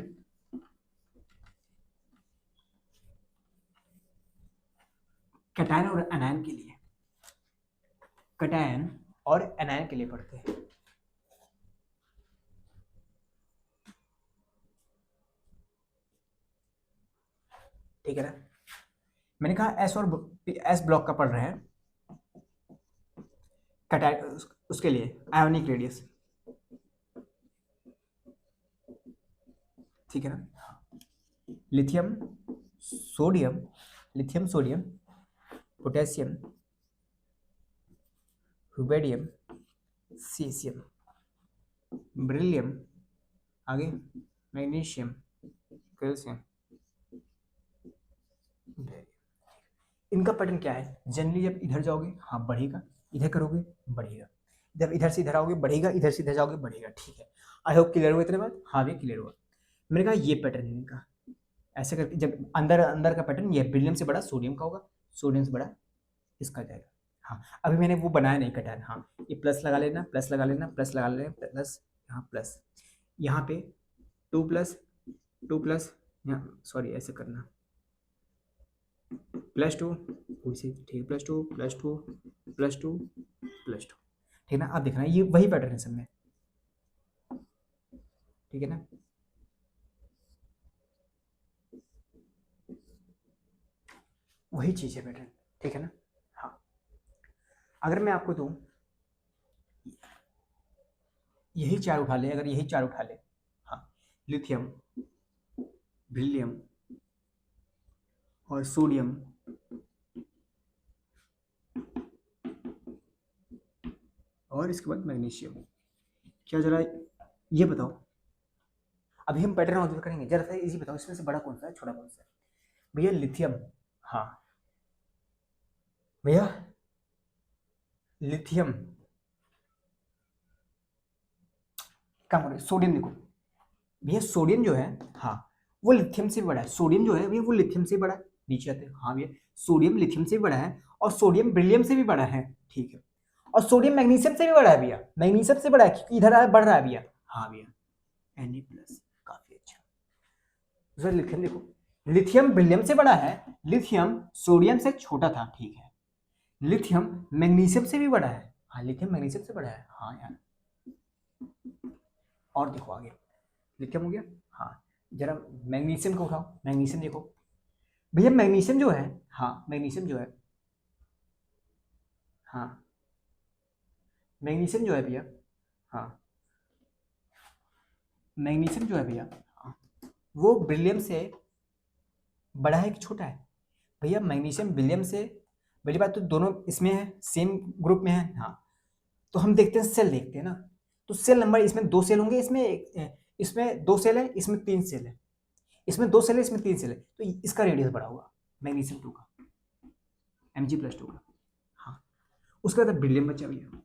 कैटायन और एनायन के लिए, कैटायन और एनायन के लिए पढ़ते हैं। ठीक है ना, मैंने कहा एस और एस ब्लॉक का पढ़ रहे हैं, कैटायन उसके लिए आयोनिक रेडियस, ठीक है ना, lithium sodium, lithium sodium, potassium, rubidium, caesium, beryllium, आगे मैग्नीशियम, कैल्शियम, इनका पैटर्न क्या है? जनरली जब इधर जाओगे हाँ बढ़ेगा, इधर करोगे बढ़ेगा, जब इधर से इधर आओगे बढ़ेगा, इधर से इधर जाओगे बढ़ेगा, ठीक है। आई होप क्लियर हुआ इतने बात? हाँ भी क्लियर हुआ। मैंने कहा ये पैटर्न है इनका, ऐसे करके जब अंदर अंदर का पैटर्न ये ब्रिलियम से बड़ा सोडियम का होगा, सोडियम से बड़ा इसका जाएगा। हाँ अभी मैंने वो बनाया नहीं कैटायन, हाँ ये प्लस लगा लेना, प्लस लगा लेना, प्लस लगा लेना, प्लस यहाँ प्लस, यहाँ पे 2 प्लस 2 प्लस, यहाँ सॉरी ऐसे करना, +2, ठीक है, +2 +2 +2 +2, ठीक है ना। आप देखना ये वही पैटर्न है सब में, ठीक है ना। वही चीज है पैटर्न, ठीक है ना। हाँ अगर मैं आपको दूं यही चार उठा ले, अगर यही चार उठा ले, हाँ लिथियम, ब्रिलियम और सोडियम और इसके बाद मैग्नीशियम, क्या जरा ये बताओ, अभी हम पैटर्न ऑब्जर्व करेंगे, जरा सा इजी बताओ इसमें से बड़ा कौन सा है, छोटा कौन सा है? भैया लिथियम, हाँ भैया लिथियम, क्या बोले सोडियम, देखो भैया सोडियम जो है, हाँ वो लिथियम से भी बड़ा है, सोडियम जो है भैया वो लिथियम से बड़ा है, नीचे आते हैं, हाँ भैया सोडियम लिथियम से भी बड़ा है और सोडियम बेरिलियम से भी बड़ा है, ठीक है, और सोडियम मैग्नीशियम से भी बड़ा है भैया, मैग्नीशियम से बड़ा है क्योंकि इधर बढ़ रहा है भैया, हाँ भैया Na+, काफी अच्छा। दूसरा लिथियम देखो, लिथियम बेरिलियम से बड़ा है, लिथियम सोडियम से छोटा था, ठीक है, लिथियम मैग्नीशियम से भी बड़ा है, हाँ लिथियम मैग्नीशियम से बड़ा है, हाँ यार, और देखो आगे लिथियम हो गया, हाँ जरा मैग्नीशियम को उठाओ, मैग्नीशियम देखो भैया, मैग्नीशियम जो है, हाँ मैग्नीशियम जो है, हाँ मैग्नीशियम जो है भैया, हाँ मैग्नीशियम जो है भैया, हाँ, वो बेरिलियम से बड़ा है कि छोटा है, भैया मैग्नीशियम बेरिलियम से बड़ी बात, तो दोनों इसमें है, सेम ग्रुप में है, हाँ तो हम देखते हैं सेल, देखते हैं ना, तो सेल नंबर इसमें 2 सेल होंगे, इसमें 2 सेल है, इसमें 3 सेल है, इसमें 2 सेल है, इसमें 3 सेल है, तो इसका रेडियस बड़ा होगा मैग्नीशियम 2 का, Mg+2 का, हाँ उसके बाद बेरिलियम बचा भैया,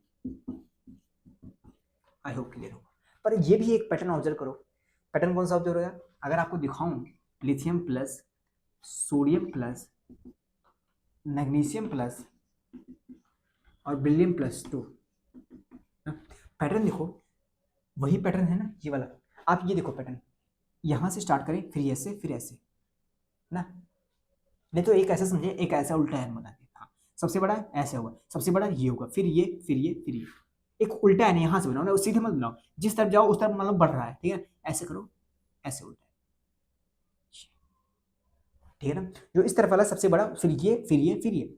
आई होप क्लियर होगा, पर ये भी एक पैटर्न ऑब्जर्व करो, पैटर्न कौन सा ऑब्जर्व होगा, अगर आपको दिखाऊं lithium plus sodium plus magnesium plus और बेरिलियम+2, पैटर्न देखो वही पैटर्न है ना ये वाला, आप ये देखो पैटर्न, यहां से स्टार्ट करें फिर ऐसे फिर ऐसे ना, नहीं तो एक ऐसा समझे, एक ऐसा उल्टा एन बना के, हाँ सबसे बड़ा ऐसे होगा, सबसे बड़ा ये होगा, फिर ये फिर ये फिर ये, एक उल्टा एन यहाँ से बनाओ ना, सीधे मत बनाओ, जिस तरफ जाओ उस तरफ मतलब बढ़ रहा है, ठीक है, ऐसे करो, ऐसे उल्टा, ठीक है ना, जो इस तरफ वाला सबसे बड़ा, फिर ये फिर ये फिर ये,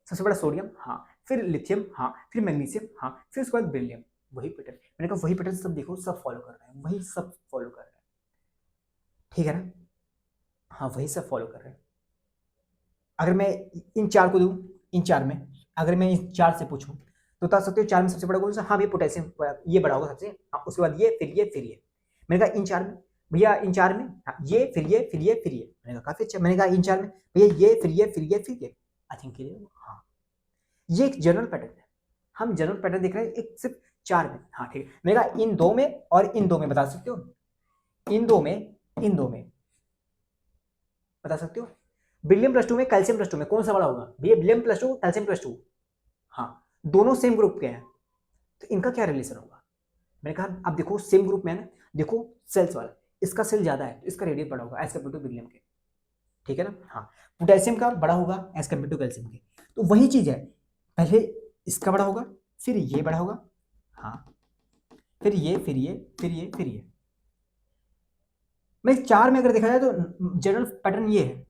सबसे बड़ा सोडियम, हाँ फिर लिथियम, हाँ फिर मैग्नीशियम, हाँ फिर उसके बाद बेरिलियम, वही पैटर्न, मैंने कहा वही पैटर्न सब देखो, सब फॉलो कर रहे हैं, वही सब फॉलो कर रहे हैं, ठीक है ना, हाँ वही सब फॉलो कर रहे हैं। अगर मैं इन 4 को दूं, इन 4 में अगर मैं इन 4 से पूछूं तो बता सकते हो 4 में सबसे बड़ा कौन सा, हाँ भैया पोटेशियम, ये बड़ा होगा सबसे, हाँ उसके बाद ये फिर ये फिर ये, मैंने कहा इन 4 में भैया, इन 4 में हाँ, ये फिर ये फिर ये फिर ये, मैंने कहा काफी अच्छा, मैंने कहा इन 4 में भैया ये फिर ये फिर ये फिर ये, आई थिंक क्लियर, हाँ ये एक जनरल पैटर्न है, हम जनरल पैटर्न देख रहे हैं एक सिर्फ 4 में, हाँ ठीक है, मैंने कहा इन 2 में और इन 2 में बता सकते हो, इन 2 में, इन 2 में बता सकते हो, बेरिलियम+2 में कैल्शियम+2 में कौन सा बड़ा होगा भैया, बेरिलियम+2 कैल्शियम+2, हाँ दोनों सेम ग्रुप के हैं, तो इनका क्या रिलेशन होगा, मैंने कहा अब देखो सेम ग्रुप में है ना, देखो सेल्स वाला, इसका सेल ज्यादा है तो इसका रेडियस बड़ा होगा एज कम्पेयर टू बेरिलियम के, ठीक है ना, हाँ पोटेशियम का बड़ा होगा एज कम्पेयर टू कैल्शियम के, तो वही चीज है, पहले इसका बड़ा होगा फिर ये बड़ा होगा, हाँ फिर ये फिर ये फिर ये फिर ये, मैं 4 में अगर देखा जाए तो जनरल पैटर्न ये है,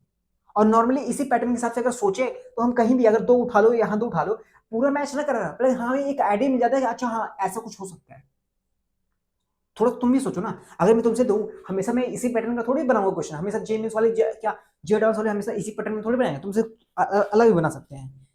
और नॉर्मली इसी पैटर्न के हिसाब से अगर सोचे तो हम कहीं भी अगर 2 उठा लो यहाँ 2 उठा लो, पूरा मैच ना कर रहा, पहले हाँ एक आइडिया मिल जाता है कि अच्छा हाँ ऐसा कुछ हो सकता है, थोड़ा तुम भी सोचो ना, अगर मैं तुमसे दूं हमेशा मैं इसी पैटर्न का थोड़ी बनाऊंगा क्वेश्चन, हमेशा जेएमएस वाले क्या जे एडवांस वाले हमेशा इसी पैटर्न में थोड़ी बनाएंगे, तुमसे अलग भी बना सकते हैं।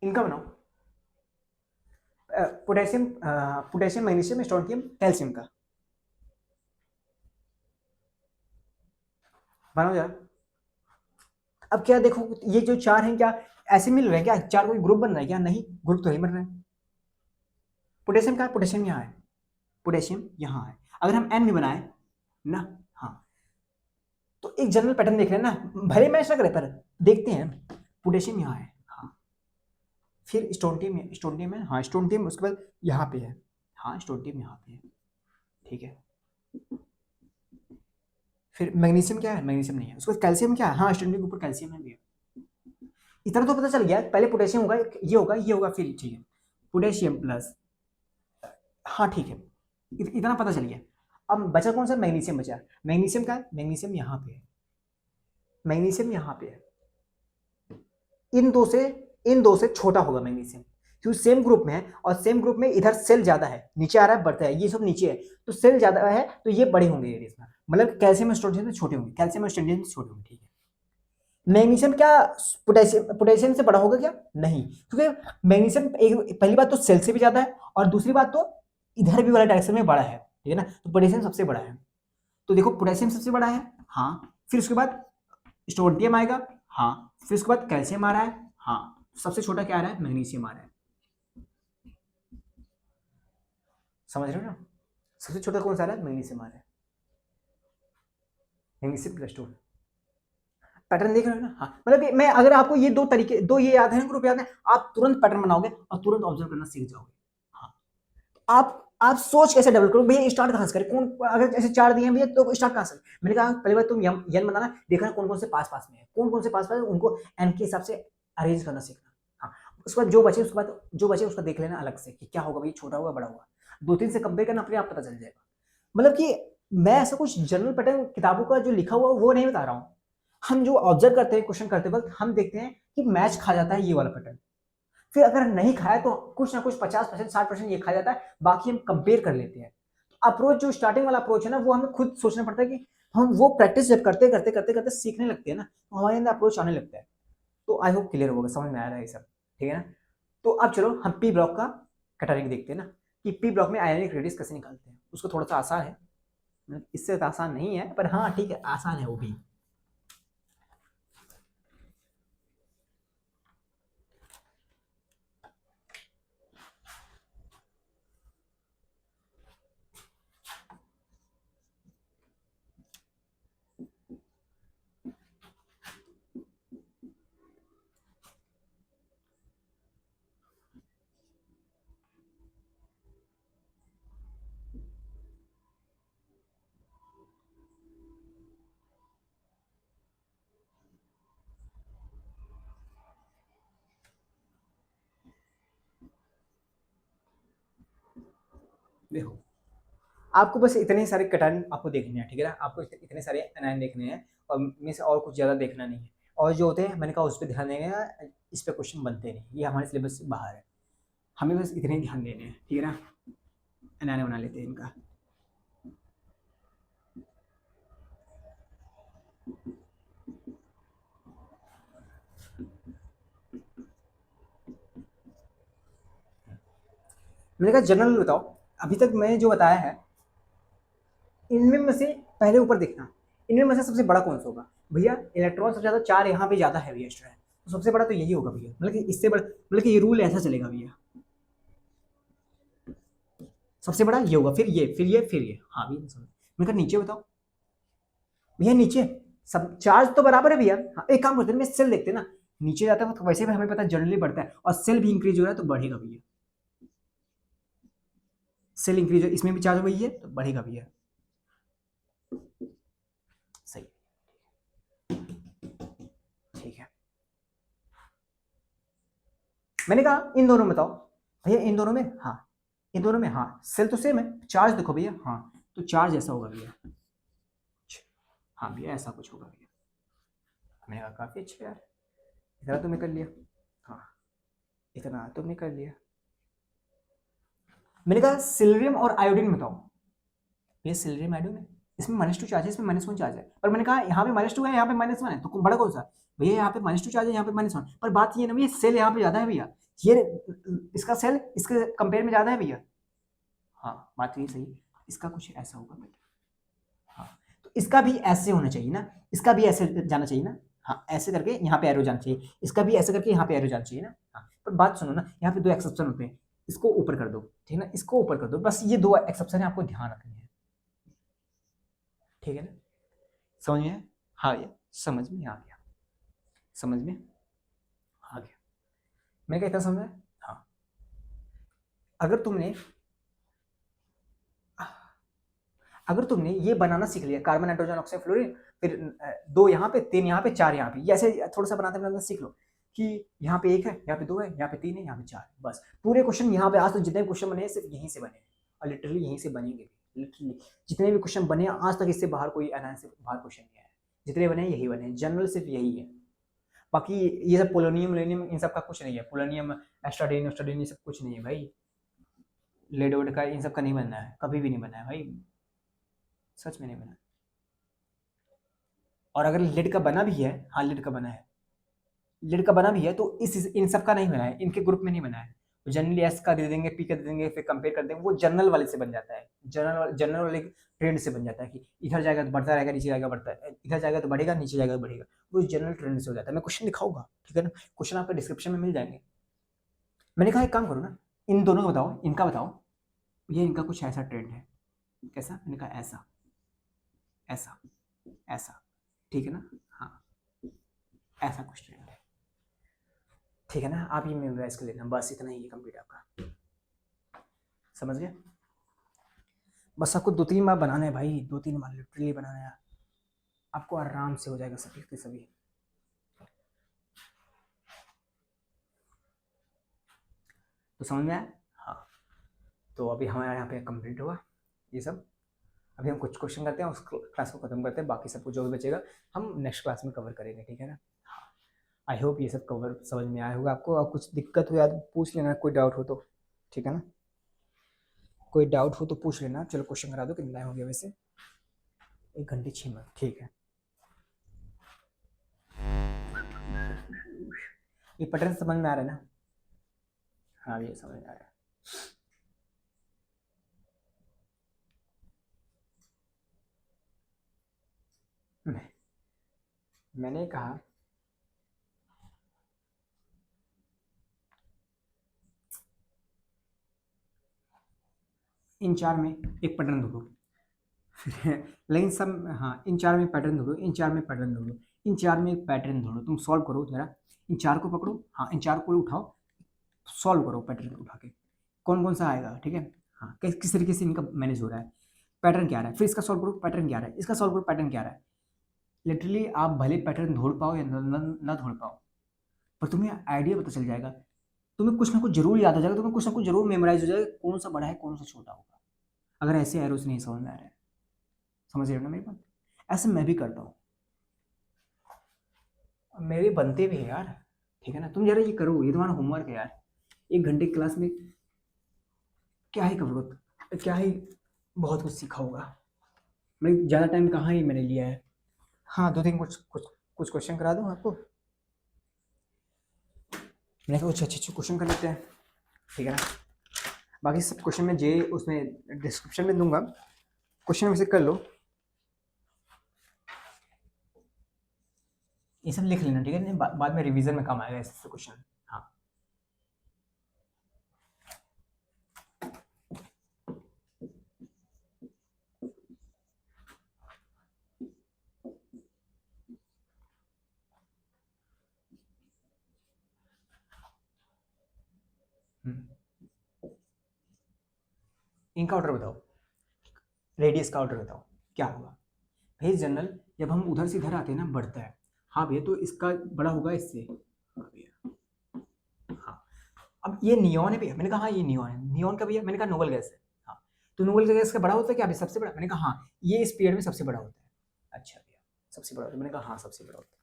इनका बनाओ, पोटेशियम, पोटेशियम मैग्नीशियम स्ट्रोंथियम कैल्शियम का बनाओ जरा, अब क्या देखो ये जो 4 हैं क्या ऐसे मिल रहे हैं क्या, 4 कोई ग्रुप बन रहा है क्या, नहीं ग्रुप तो नहीं बन रहे हैं, पोटेशियम का पोटेशियम यहाँ है, पोटेशियम यहाँ है, अगर हम एन भी बनाए ना, हाँ तो एक जनरल पैटर्न देख रहे हैं ना, भले मैच ना करे पर देखते हैं, पोटेशियम यहाँ है, हाँ फिर स्टोनटियम, स्टोनटियम है, हाँ स्टोनटियम उसके बाद यहाँ पे है, हाँ स्टोनटियम यहाँ पे है, ठीक है, फिर मैग्नीशियम क्या है, मैग्नीशियम नहीं है, उसके बाद कैल्शियम क्या है, हाँ स्टोनटियम के ऊपर कैल्शियम है भैया, इतना तो पता चल गया, पहले पोटेशियम होगा ये होगा ये होगा फिर, ठीक है पोटेशियम प्लस, हाँ ठीक है इतना पता चल गया, अब बचा कौन सा, मैग्नीशियम बचा, मैग्नीशियम का मैग्नीशियम यहाँ पे है, मैग्नीशियम यहाँ पे है, इन दो से छोटा होगा मैग्नीशियम, क्योंकि सेम ग्रुप में है और सेम ग्रुप में इधर सेल ज्यादा है, नीचे आ रहा है बढ़ता है, ये सब नीचे है, तो सेल ज्यादा है तो ये बड़े होंगे एरिया में, मतलब कैल्शियम स्टोरेज में छोटे होंगे, कैल्शियम स्टोरेज में छोटे होंगे, ठीक है। मैग्नीशियम क्या पोटेशियम से बड़ा होगा क्या? नहीं, क्योंकि मैग्नीशियम एक पहली बात तो सेल से भी ज्यादा है और दूसरी बात तो इधर भी वाला डायरेक्शन में बड़ा है, ठीक है ना, तो पोटेशियम सबसे बड़ा है। तो देखो पोटेशियम सबसे बड़ा है, हाँ, फिर उसके बाद स्टोन्टियम आएगा, हाँ, फिर उसके बाद कैल्शियम आ रहा है, हाँ, सबसे छोटा क्या आ रहा है? मैग्नीशियम आ रहा है। समझ रहे हो ना? सबसे छोटा कौन सा आ रहा है? मैग्नीशियम आ रहा है। Magnesium plus 2। पैटर्न देख रहे हो ना? हाँ, मतलब मैं अगर आपको ये दो तरीके, दो ये याद है, ग्रुप याद है, आप तुरंत पैटर्न बनाओगे और तुरंत ऑब्जर्व करना सीख जाओगे। हाँ, आप सोच कैसे डेवलप करो भैया, स्टार्ट कहां से करें, कौन अगर ऐसे चार दिए हैं भैया तो स्टार्ट कहां से? मैंने कहा पहली बार तुम यन बनाना, देखना कौन कौन से पास पास में है, कौन कौन से पास पास है, उनको एन के हिसाब से अरेंज करना सीखना। हाँ, उसके बाद जो बचे उसके बाद जो बचे उसका देख लेना अलग से कि क्या होगा भाई, छोटा होगा बड़ा होगा, दो तीन से कंपेयर करना, अपने आप पता चल जाएगा। मतलब कि मैं ऐसा कुछ जनरल पैटर्न किताबों का जो लिखा हुआ वो नहीं बता रहा हूँ, हम जो ऑब्जर्व करते हैं क्वेश्चन करते वक्त हम देखते हैं कि मैच खा जाता है ये वाला पैटर्न, फिर अगर नहीं खाया तो कुछ ना कुछ 50% 60% ये खा जाता है, बाकी हम कंपेयर कर लेते हैं। अप्रोच जो स्टार्टिंग वाला अप्रोच है ना, वो हमें खुद सोचना पड़ता है कि हम वो प्रैक्टिस जब करते करते करते करते सीखने लगते हैं ना, तो हमारे अंदर अप्रोच आने लगता है। तो आई होप क्लियर होगा, समझ में आ रहा है ये सब, ठीक है ना? तो अब चलो हम पी ब्लॉक का कटरिंग देखते हैं ना, कि पी ब्लॉक में आयोनिक रेडियस कैसे निकालते हैं। उसको थोड़ा सा आसान है, इससे तो आसान नहीं है, पर हाँ ठीक है, आसान है वो भी। देखो, आपको बस इतने सारे कटान आपको देखने हैं, ठीक है ना, आपको इतने सारे एनायन देखने हैं और में से और कुछ ज़्यादा देखना नहीं है। और जो होते हैं मैंने कहा उस पर ध्यान देंगे ना, इस पे क्वेश्चन बनते नहीं, ये हमारे सिलेबस से बाहर है, हमें बस इतने ही ध्यान देने हैं, ठीक है ना। एनायन बना लेते हैं इनका। मैंने कहा जनरल बताओ, अभी तक मैंने जो बताया है इनमें में से पहले ऊपर देखना, इनमें में से सबसे बड़ा कौन सा होगा भैया? इलेक्ट्रॉन सबसे ज्यादा, चार यहाँ पे ज्यादा है भैया स्टूडेंट, तो सबसे बड़ा तो यही होगा भैया, मतलब कि इससे बड़ा, मतलब कि ये रूल ऐसा चलेगा भैया, सबसे बड़ा ये होगा, फिर ये, फिर ये, फिर ये। हाँ भैया समझ। मैंने कहा नीचे बताओ भैया, नीचे सब चार्ज तो बराबर है भैया। हाँ, एक काम करते हैं, मैं सेल देखते हैं ना, नीचे जाता है तो वैसे भी हमें पता है जनरली बढ़ता है, और सेल भी इंक्रीज हो रहा है तो बढ़ेगा भैया, सेल इंक्रीज, इसमें भी चार्ज वही है तो बढ़ेगा भैया, सही, ठीक है। मैंने कहा इन दोनों में बताओ भैया, इन दोनों में, हाँ, इन दोनों में, हाँ, सेल तो सेम है, चार्ज देखो भैया, हाँ, तो चार्ज ऐसा होगा भैया, हाँ भैया ऐसा कुछ होगा भैया। मैंने कहा काफी अच्छा यार, इतना तुमने कर लिया, हाँ, इतना तुमने कर लिया। मैंने कहा सिल्वरियम और आयोडीन बताओ, ये सिल्वरियम आयोडीन है, इसमें -2 चार्ज है, इसमें -1 चार्ज है, पर मैंने कहा यहाँ पे -2 है, यहाँ पे -1 है, तो बड़ा कौन सा भैया? यहाँ पे -2 चार्ज है, यहाँ पे -1, पर बात ये ना भैया, सेल यहाँ पे ज्यादा है भैया, ये इसका सेल इसके कंपेयर में ज्यादा है भैया, हाँ बात ये सही, इसका कुछ ऐसा होगा बेटा, हाँ, तो इसका भी ऐसे होना चाहिए ना, इसका भी ऐसे जाना चाहिए ना, हाँ, ऐसे करके यहाँ पे एरो जाना चाहिए, इसका भी ऐसे करके यहाँ पे एरो जाना चाहिए ना, हाँ, पर बात सुनो ना, यहाँ पे दो एक्सेप्शन होते हैं, इसको ऊपर कर दो, ठीक है ना, इसको ऊपर कर दो, बस ये दो एक्सेप्शन है, आपको ध्यान रखनी है, ठीक है ना, समझ में? हाँ ये समझ में आ गया, समझ में आ गया, मैं कहता समझ, हाँ, अगर तुमने अगर तुमने ये बनाना सीख लिया, कार्बन नाइट्रोजन ऑक्साइड फ्लोरीन, फिर दो यहाँ पे, तीन यहाँ पे, चार यहाँ पे, ये ऐसे थोड़ा सा बनाते बनाते सीख लो कि यहाँ पे एक है, यहाँ पे दो है, यहाँ पे तीन है, यहाँ पे चार, बस पूरे क्वेश्चन यहाँ पे आज तक जितने क्वेश्चन बने हैं सिर्फ यहीं से बने हैं, और लिटरली यहीं से बनेंगे, लिटरली जितने भी क्वेश्चन बने आज तक इससे बाहर कोई एनालिसिस से बाहर क्वेश्चन नहीं आया, जितने बने यही बने, जनरल सिर्फ यही है, बाकी ये सब पोलोनियम लेनियम इन सब का कुछ नहीं है, पोलोनियम एस्ट्राडिन एस्ट्राडिन ये सब कुछ नहीं है भाई, लेड वेड का इन सब का नहीं बनना है, कभी भी नहीं बना है भाई, सच में नहीं बना। और अगर लेड का बना भी है, हाँ लेड का बना है, लेड का बना भी है तो इस इन सब का नहीं बना है, इनके ग्रुप में नहीं बना है। जनरली एस का दे देंगे, पी का दे देंगे, फिर कंपेयर कर देंगे, वो जनरल वाले से बन जाता है, जनरल वाले ट्रेंड से बन जाता है कि इधर जाएगा तो बढ़ता रहेगा, नीचे जाएगा बढ़ता है, इधर जाएगा तो बढ़ेगा, नीचे जाएगा तो बढ़ेगा, वो जनरल ट्रेंड से हो जाता है। मैं क्वेश्चन दिखाऊंगा, ठीक है ना, क्वेश्चन आपका डिस्क्रिप्शन में मिल जाएंगे। मैंने कहा एक काम करो ना, इन दोनों का बताओ, इनका बताओ, ये इनका कुछ ऐसा ट्रेंड है, कैसा, मैंने कहा ऐसा ऐसा ऐसा, ठीक है ना, हाँ ऐसा कुछ ट्रेंड है, ठीक है ना, आप ये मेमोराइज कर लेना, बस इतना ही है कंप्लीट आपका, समझ गए। बस आपको 2-3 बार बनाना है भाई, 2-3 बार लिटरली बनाना है, आपको आराम से हो जाएगा सभी के सभी। तो समझ में आया, हाँ। तो अभी हमारे यहाँ पे कंप्लीट हुआ ये सब, अभी हम कुछ क्वेश्चन करते हैं, उस क्लास को खत्म करते हैं, बाकी सब कुछ जो भी बचेगा हम नेक्स्ट क्लास में कवर करेंगे, ठीक है ना। हाँ, आई होप ये सब कवर समझ में आया होगा आपको, और कुछ दिक्कत हो या तो पूछ लेना, कोई डाउट हो तो, ठीक है ना, कोई डाउट हो तो पूछ लेना। चलो क्वेश्चन करा दो, कितना टाइम हो गया वैसे, 1 घंटे 6 मिनट, ठीक है। ये पैटर्न समझ में आ रहा है ना, हाँ ये समझ में आ रहा है। मैंने कहा इन 4 में एक पैटर्न ढूंढो, लेकिन सब, हाँ इन 4 में पैटर्न ढूंढो, इन 4 में पैटर्न ढूंढो, इन 4 में एक पैटर्न ढूंढो, तुम सॉल्व करो जरा, इन 4 को पकड़ो, हाँ इन 4 को उठाओ, सॉल्व करो पैटर्न उठा के, कौन कौन सा आएगा, ठीक है। हाँ किस तरीके से इनका मैनेज हो रहा है, पैटर्न क्या आ रहा है, फिर इसका सॉल्व करो पैटर्न क्या आ रहा है, इसका सॉल्व करो पैटर्न क्या आ रहा है। लिटरली आप भले पैटर्न ढूंढ पाओ या न ढूंढ पाओ, पर तुम्हें आइडिया पता चल जाएगा, तुम्हें कुछ ना कुछ जरूर याद हो जाएगा, तुम्हें कुछ ना कुछ जरूर मेमोराइज हो जाएगा, कौन सा बड़ा है कौन सा छोटा होगा, अगर ऐसे एरोस नहीं समझ में आ रहा है। समझ रहे हो ना मेरी बात, ऐसे मैं भी करता हूँ, मेरे बनते भी है यार, ठीक है ना। तुम जरा ये करो, ये तुम्हारा होमवर्क है यार, 1 घंटे की क्लास में क्या ही करोगे, क्या ही बहुत कुछ सीखा होगा, मैं ज़्यादा टाइम कहाँ ही मैंने लिया है। हाँ 2-3 कुछ क्वेश्चन करा दूँ आपको, मैंने कहा कुछ अच्छे अच्छे क्वेश्चन कर लेते हैं, ठीक है ना। बाकी सब क्वेश्चन में जे उसमें डिस्क्रिप्शन में दूंगा, क्वेश्चन वैसे कर लो, ये सब लिख लेना, ठीक है, बाद में रिवीजन में काम आएगा ऐसे क्वेश्चन। हाँ इनका ऑर्डर बताओ, रेडियस का ऑर्डर बताओ क्या होगा। भाई जनरल जब हम उधर से इधर आते हैं ना बढ़ता है, हाँ भैया तो इसका बड़ा होगा इससे, हाँ भैया, हाँ। अब ये नियॉन है भैया, मैंने कहा हाँ ये नियॉन है, नियॉन का भैया मैंने कहा नोबल गैस है, हाँ तो नोबल गैस का बड़ा होता है क्या भैया, सबसे बड़ा, मैंने कहा हाँ ये इस पीरियड में सबसे बड़ा होता है, अच्छा भैया सबसे बड़ा होता है, मैंने कहा हाँ सबसे बड़ा होता है,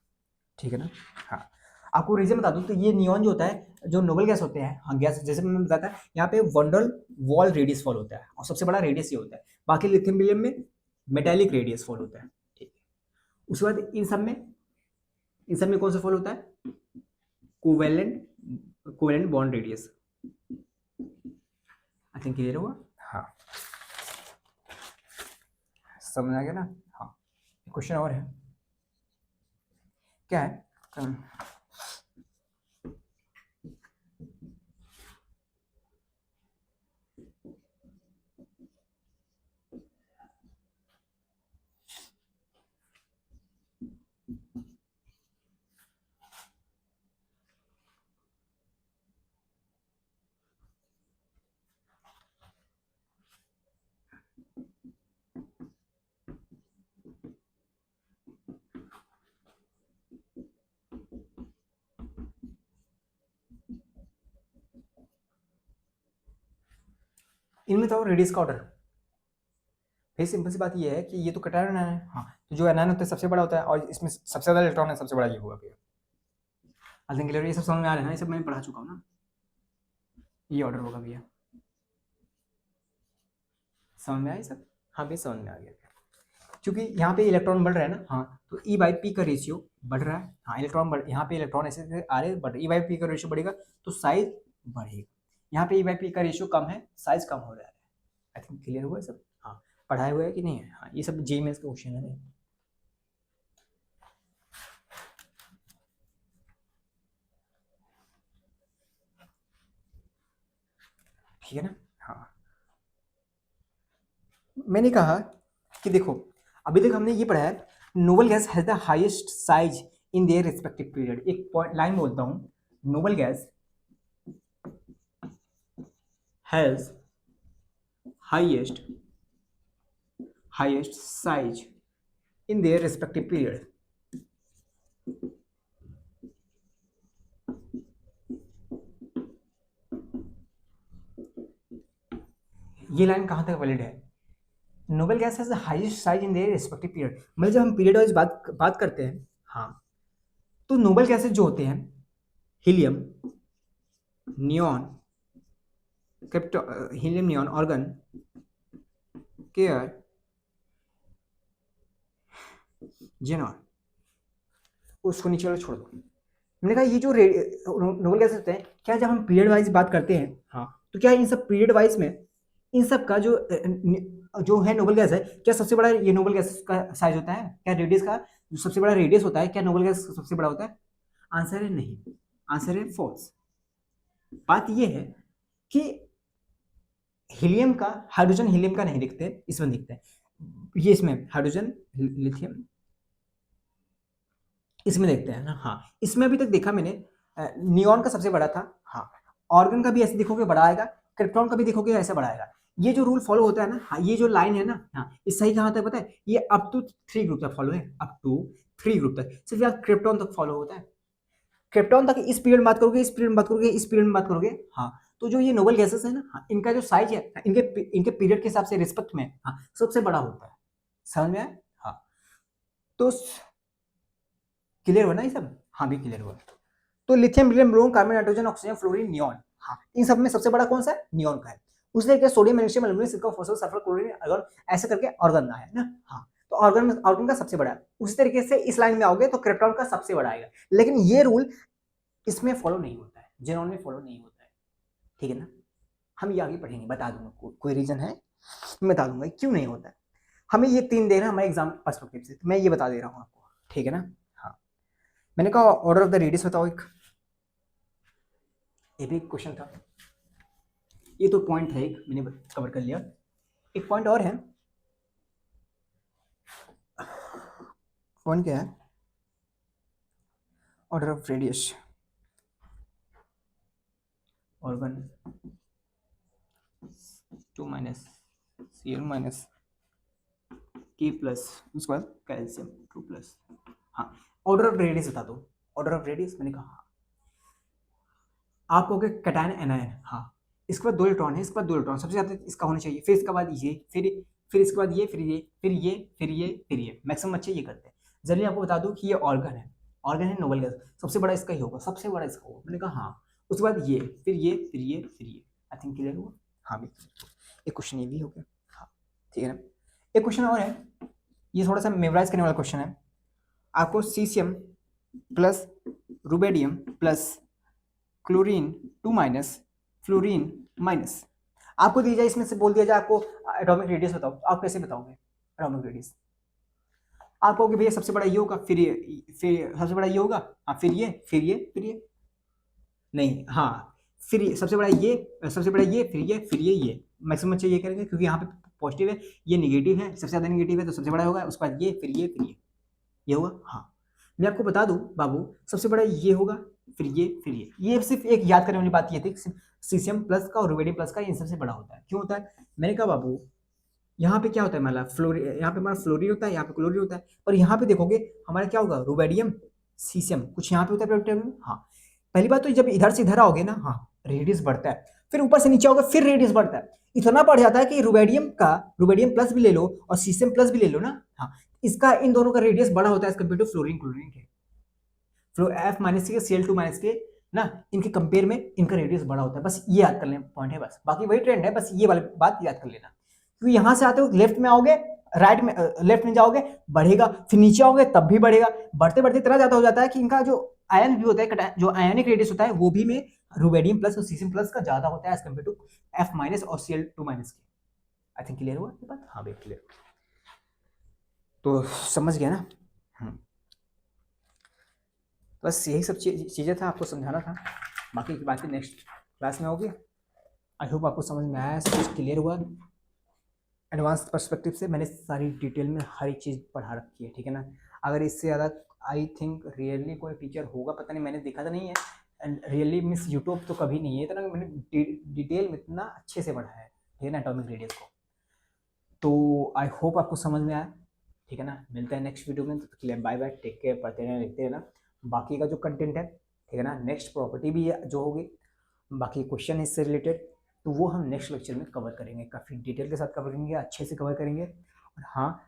ठीक है ना। हाँ आपको रीजन बता दूं तो ये नियॉन जो होता है, जो नोबल गैस होते हैं, हाँ गैस जैसे मैंने बताया यहाँ पे वंडल वॉल रेडियस फॉल होता है, और सबसे बड़ा रेडियस ये होता है, बाकी लिथियम विलियम में मेटालिक रेडियस फॉल होता है, ठीक है। उसके बाद इन सब में कौन सा फॉल होता है, covalent covalent bond radius, I think clear हुआ, हाँ समझ आ गया ना। हाँ क्वेश्चन और है, क्या है, इनमें तो रेडियस का ऑर्डर, फिर सिंपल सी बात ये है कि ये तो कैटायन है, हाँ तो जो एनायन होता है सबसे बड़ा होता है, और इसमें सबसे ज़्यादा इलेक्ट्रॉन है, सबसे बड़ा ये होगा भैया, आई थिंक क्लियर, ये सब समझ में आ रहा है ना, ये सब मैंने पढ़ा चुका हूँ ना। ये ऑर्डर होगा भैया, समझ में आया सब? हाँ भैया समझ में आ गया, क्योंकि यहाँ पे इलेक्ट्रॉन बढ़ रहा है ना, हाँ, तो ई बाई पी का रेशियो बढ़ रहा है, हाँ इलेक्ट्रॉन बढ़, यहाँ पे इलेक्ट्रॉन ऐसे ऐसे आ रहे हैं, बढ़, ई बाई पी का रेशियो बढ़ेगा तो साइज बढ़ेगा। यहाँ पे ई बाई पी का रेशियो कम है, साइज कम हो रहा है। आई थिंक क्लियर हुआ है सब? हाँ, पढ़ाया हुआ है कि नहीं है? हाँ, ये सब जी में इसका क्वेश्चन है। ठीक है ना? हाँ, मैंने कहा कि देखो, अभी तक हमने ये पढ़ा है, noble gas has the highest size in their respective period. एक पॉइंट लाइन बोलता हूँ, noble gas has highest size in their respective period। ये लाइन कहां तक वैलिड है? Noble gas has the highest size in their respective period, मतलब जब हम पीरियड वाइज बात करते हैं, हाँ, तो नोबल गैसेज जो होते हैं, helium, neon, helium, neon, organ, care, xenon, उसको नीचे वाला छोड़ दो। मैंने कहा ये जो नोबल गैसेज होते हैं, क्या जब हम पीरियड वाइज बात करते हैं, हाँ, तो क्या इन सब पीरियड वाइज में इन सब का जो है नोबल गैस है, क्या सबसे बड़ा ये नोबल गैस का साइज होता है? क्या रेडियस का जो सबसे बड़ा रेडियस होता है, क्या नोबल गैस सबसे बड़ा होता है? आंसर है नहीं, आंसर है फॉल्स। बात ये है कि हीलियम का, हाइड्रोजन हीलियम का नहीं दिखते, इसमें दिखते हैं, ये इसमें हाइड्रोजन लिथियम इसमें देखते हैं ना, हाँ, इसमें अभी तक देखा मैंने, नियॉन का सबसे बड़ा था, हाँ, ऑर्गन का भी ऐसे देखोगे बड़ा आएगा, क्रिप्टॉन का भी देखोगे ऐसे बड़ा आएगा। ये जो रूल फॉलो होता है ना, हाँ, ये जो लाइन है ना, हाँ, इस सही कहाँ तक पता है? ये अप टू 3 ग्रुप तक फॉलो है, अप टू 3 ग्रुप तक, सिर्फ यहाँ क्रिप्टॉन तक फॉलो होता है। क्रिप्टॉन तक इस पीरियड में बात करोगे, इस पीरियड में बात करोगे, इस पीरियड में बात करोगे, हाँ, तो जो ये नोबल गैसेस है ना, हाँ, इनका जो साइज है, इनके पीरियड के हिसाब से रिस्पेक्ट में, हाँ, सबसे बड़ा होता है। समझ में आया? हाँ, तो क्लियर हुआ ना ये सब? हाँ भी क्लियर हुआ। तो lithium, beryllium, boron, carbon, nitrogen, oxygen, fluorine, neon, हाँ, इन सब में सबसे बड़ा कौन सा है? नियॉन का है। उसने क्या sodium, magnesium, aluminium, silicon, phosphorus, sulphur, chlorine, argon, ऐसे करके ऑर्गन है ना, हाँ, तो ऑर्गन का सबसे बड़ा है। उसी तरीके से इस लाइन में आओगे तो क्रिप्टॉन का सबसे बड़ा आएगा, लेकिन ये रूल इसमें फॉलो नहीं होता है, जेनॉन में फॉलो नहीं होता है। ठीक है ना? हम ये आगे पढ़ेंगे, बता दूंगा, कोई रीजन है मैं बता दूंगा क्यों नहीं होता है। हमें ये 3 देना हमारे एग्जाम पर्सपेक्टिव से, मैं ये बता दे रहा हूँ आपको। ठीक है ना? हाँ, मैंने कहा ऑर्डर ऑफ द रेडियस बताओ, एक ये भी क्वेश्चन था, ये तो पॉइंट है, एक मैंने कवर कर लिया, एक पॉइंट और है। पॉइंट क्या है? Order of radius, organ 2 minus Cl minus K plus, उसके बाद कैल्शियम 2 प्लस। हाँ, ऑर्डर ऑफ रेडियस बता दो। ऑर्डर ऑफ रेडियस मैंने कहा, आप कहोगे कैटायन एनायन, हाँ, इसके बाद 2 इलेक्ट्रॉन है, इसके बाद 2 इलेक्ट्रॉन सबसे ज्यादा इसका होना चाहिए, फिर इसके बाद ये, फिर इसके बाद ये, फिर ये, फिर ये, फिर ये, फिर ये, मैक्सिमम अच्छे ये करते हैं। जल्दी आपको बता दूं कि ये ऑर्गन है, ऑर्गन है नोबल गैस, सबसे बड़ा इसका ही होगा, सबसे बड़ा इसका होगा। मैंने कहा हाँ, उसके बाद ये, फिर ये, फिर ये, फिर ये। आई थिंक क्लियर हुआ? हाँ भी, एक क्वेश्चन ये भी हो गया। हाँ, ठीक है ना? एक क्वेश्चन और है, ये थोड़ा सा मेमोराइज करने वाला क्वेश्चन है। आपको caesium plus rubidium plus chlorine 2 minus fluorine minus आपको दी जाए, इसमें से बोल दिया जाए आपको एटॉमिक रेडियस बताओ, तो आप कैसे बताओगे एटॉमिक रेडियस? आप कहोगे भैया सबसे बड़ा ये होगा, फिर सबसे बड़ा ये होगा, हाँ, फिर ये, फिर ये, फिर ये, नहीं, हाँ, फिर ये सबसे बड़ा ये, सबसे बड़ा ये, फिर ये, फिर ये मैक्सिमम अच्छे ये करेंगे, क्योंकि यहाँ पे पॉजिटिव है, ये निगेटिव है, सबसे ज्यादा निगेटिव है, तो सबसे बड़ा होगा, उसके बाद ये, फिर ये, फिर ये होगा। हाँ, मैं आपको बता दूं बाबू, सबसे बड़ा ये होगा, फिर ये सिर्फ एक याद करने वाली बात ये थी, सीसियम प्लस का और रुबेडियम प्लस का इन सबसे बड़ा होता है। क्यों होता है? मैंने कहा बाबू, यहाँ पे क्या होता है, हमारा यहाँ पे हमारा फ्लोरीन होता है, यहाँ पे क्लोरीन होता है, और यहाँ पे देखोगे हमारा क्या होगा, रुबेडियम, सीसियम, कुछ यहाँ पे होता है। हाँ, पहली बात तो जब इधर से इधर आओगे ना, हाँ, रेडियस बढ़ता है, फिर ऊपर से नीचे आओगे फिर रेडियस बढ़ता है, इतना बढ़ जाता है कि रुबेडियम प्लस भी ले लो और सीसियम प्लस भी ले लो ना, हाँ, इसका इन दोनों का रेडियस बड़ा होता है as compare to fluorine chlorine के। फ्लो एफ माइनस के Cl2 माइनस के ना, इनके कंपेयर में इनका रेडियस बड़ा होता है, बस ये याद कर लेना पॉइंट है, बस बाकी वही ट्रेंड है, बस ये वाली बात याद कर लेना। क्योंकि यहां से आते हो लेफ्ट में आओगे, राइट में लेफ्ट में जाओगे बढ़ेगा, फिर नीचे आओगे तब भी बढ़ेगा, बढ़ते बढ़ते इतना ज्यादा हो जाता है कि इनका जो आयन भी होता है, जो आयनिक रेडियस होता है वो भी में रुबेडियम प्लस और सीसियम प्लस का ज्यादा होता है as compare to F minus और Cl2 माइनस के। आई थिंक क्लियर हुआ ये बात? हाँ भाई क्लियर। तो समझ गया ना? बस यही सब चीज़ें था, आपको समझाना था, बाकी की बातें नेक्स्ट क्लास में होगी। आई होप आपको समझ में आया, सब कुछ क्लियर हुआ। एडवांस पर्सपेक्टिव से मैंने सारी डिटेल में हर एक चीज़ पढ़ा रखी है, ठीक है ना। अगर इससे ज़्यादा आई थिंक रियली कोई टीचर होगा, पता नहीं, मैंने देखा तो नहीं है, एंड रियली मीन्स यूट्यूब तो कभी नहीं है इतना मैंने डिटेल में इतना अच्छे से पढ़ा है, ठीक है ना, एटॉमिक रेडियस को। तो आई होप आपको समझ में आया, ठीक है ना। मिलते हैं नेक्स्ट वीडियो में, तो बाय बाय, टेक केयर, पढ़ते रहना, लिखते रहना। बाकी का जो कंटेंट है, ठीक है ना, नेक्स्ट प्रॉपर्टी भी है जो होगी, बाकी क्वेश्चन इससे रिलेटेड, तो वो हम नेक्स्ट लेक्चर में कवर करेंगे, काफ़ी डिटेल के साथ कवर करेंगे, अच्छे से कवर करेंगे। और हाँ,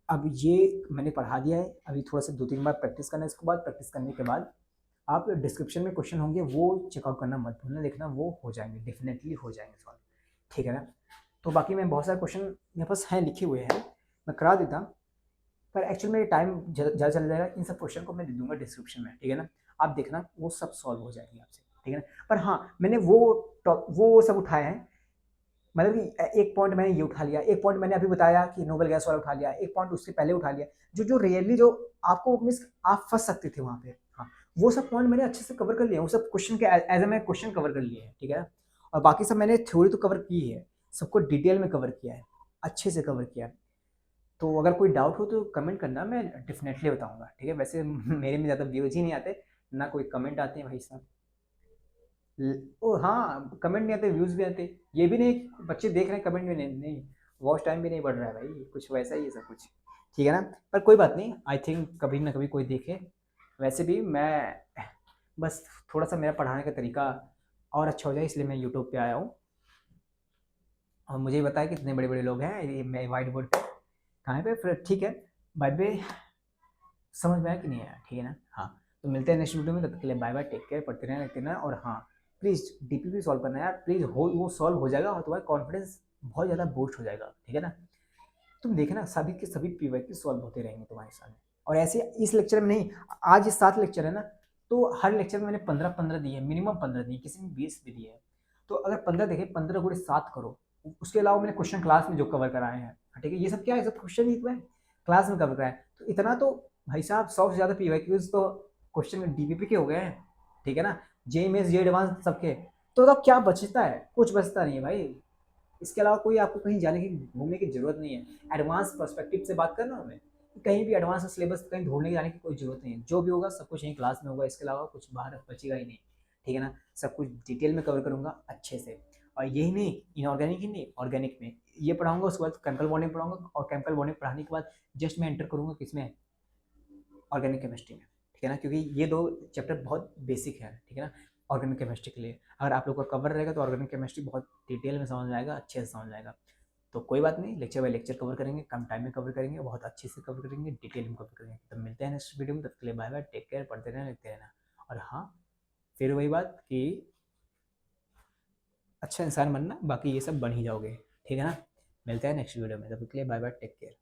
अब ये मैंने पढ़ा दिया है, अभी थोड़ा सा 2-3 बार प्रैक्टिस करना है, इसके बाद प्रैक्टिस करने के बाद आप डिस्क्रिप्शन में क्वेश्चन होंगे वो चेकआउट करना मत भूलना, देखना वो हो जाएंगे, डेफिनेटली हो जाएंगे सॉल्व, ठीक है ना। तो बाकी मैं बहुत सारे क्वेश्चन मेरे पास हैं लिखे हुए हैं, मैं करा देता, पर एक्चुअल में टाइम ज़्यादा चला जाएगा, इन सब क्वेश्चन को मैं दे दूंगा डिस्क्रिप्शन में, ठीक है ना। आप देखना वो सब सॉल्व हो जाएंगे आपसे, ठीक है ना। पर हाँ, मैंने वो सब उठाए हैं, मतलब कि एक पॉइंट मैंने ये उठा लिया, एक पॉइंट मैंने अभी बताया कि नोबल गैस वाला उठा लिया, एक पॉइंट उससे पहले उठा लिया, जो जो रियली जो आपको मिस आप फंस सकते थे वहाँ पे, हाँ वो सब पॉइंट मैंने अच्छे से कवर कर लिया, वो सब क्वेश्चन के एज ए मैं क्वेश्चन कवर कर लिए हैं, ठीक है। और बाकी सब मैंने थ्योरी तो कवर की है, सबको डिटेल में कवर किया है, अच्छे से कवर किया है। तो अगर कोई डाउट हो तो कमेंट करना, मैं डेफिनेटली बताऊंगा, ठीक है। वैसे मेरे में ज़्यादा व्यूज ही नहीं आते, ना कोई कमेंट आते हैं भाई साहब। ओ हाँ, कमेंट नहीं आते, व्यूज भी आते, ये भी नहीं बच्चे देख रहे हैं कमेंट भी नहीं, वॉच टाइम भी नहीं बढ़ रहा है भाई, कुछ वैसा ही है सब कुछ, ठीक है ना। पर कोई बात नहीं, आई थिंक कभी ना कभी कोई देखे। वैसे भी मैं बस थोड़ा सा मेरा पढ़ाने का तरीका और अच्छा हो जाए, इसलिए मैं यूट्यूब पे आया हूँ, और मुझे बताया कि इतने बड़े बड़े लोग हैं, ये मैं वाइट बोर्ड पे कहाँ पे, फिर ठीक है, बाय बाय, समझ में आया कि नहीं आया, ठीक है ना। हाँ, तो मिलते हैं नेक्स्ट वीडियो में, तब तक के लिए बाय बाय, टेक केयर, पढ़ते रहना, लिखते रहना। और हाँ, प्लीज़ डीपीपी सॉल्व करना यार, प्लीज़ वो सॉल्व हो जाएगा और तुम्हारा कॉन्फिडेंस बहुत ज़्यादा बूस्ट हो जाएगा, ठीक है ना। तुम देखना सभी के सभी पीवाईक्यू सॉल्व होते रहेंगे तुम्हारे सामने, और ऐसे इस लेक्चर में नहीं, आज ये 7 लेक्चर है ना, तो हर लेक्चर में मैंने 15-15 दिए, मिनिमम 15 दिए, किसी में 20 भी दिए है। तो अगर 15 देखे, 15 गुणे 7 करो, उसके अलावा मैंने क्वेश्चन क्लास में जो कवर कराए हैं, ठीक है, ये सब क्या है, सब क्वेश्चन ही तो है, क्लास में कवर कराए, तो इतना तो भाई साहब 100 से ज़्यादा पीवाईक्यूज तो क्वेश्चन डीबीपी के हो गए हैं, ठीक है ना, जेएमएस जे एडवांस सबके। तो अब क्या बचता है? कुछ बचता नहीं है भाई, इसके अलावा कोई आपको कहीं जाने की घूमने की जरूरत नहीं है। एडवांस पर्सपेक्टिव से बात करना हमें, कहीं भी एडवांस सिलेबस कहीं ढूंढने जाने की कोई जरूरत नहीं है, जो भी होगा सब कुछ यहीं क्लास में होगा, इसके अलावा कुछ बाहर बचेगा ही नहीं, ठीक है ना। सब कुछ डिटेल में कवर करूंगा अच्छे से, और यही नहीं, इनऑर्गेनिक ही नहीं, ऑर्गेनिक में ये पढ़ाऊंगा, उसके बाद केमिकल बॉन्डिंग पढ़ाऊंगा, और केमिकल बॉन्डिंग पढ़ाने के बाद जस्ट मैं एंटर करूंगा किसमें, ऑर्गेनिक केमिस्ट्री में, ठीक है ना, क्योंकि ये 2 चैप्टर बहुत बेसिक है, ठीक है ना, ऑर्गेनिक केमिस्ट्री के लिए। अगर आप लोग का कवर रहेगा तो ऑर्गेनिक केमिस्ट्री बहुत डिटेल में समझ में आएगा, अच्छे से समझ में आएगा। तो कोई बात नहीं, लेक्चर बाय लेक्चर कवर करेंगे, कम टाइम में कवर करेंगे, बहुत अच्छे से कवर करेंगे, डिटेल में कवर करेंगे। तो मिलते हैं नेक्स्ट वीडियो में, तब तक के लिए बाय बाय, टेक केयर, पढ़ते रहना, लिखते रहना। और हाँ, फिर वही बात कि अच्छा इंसान बनना, बाकी ये सब बन ही जाओगे, ठीक है ना। मिलते हैं नेक्स्ट वीडियो में, तब तक के लिए बाय बाय, टेक केयर।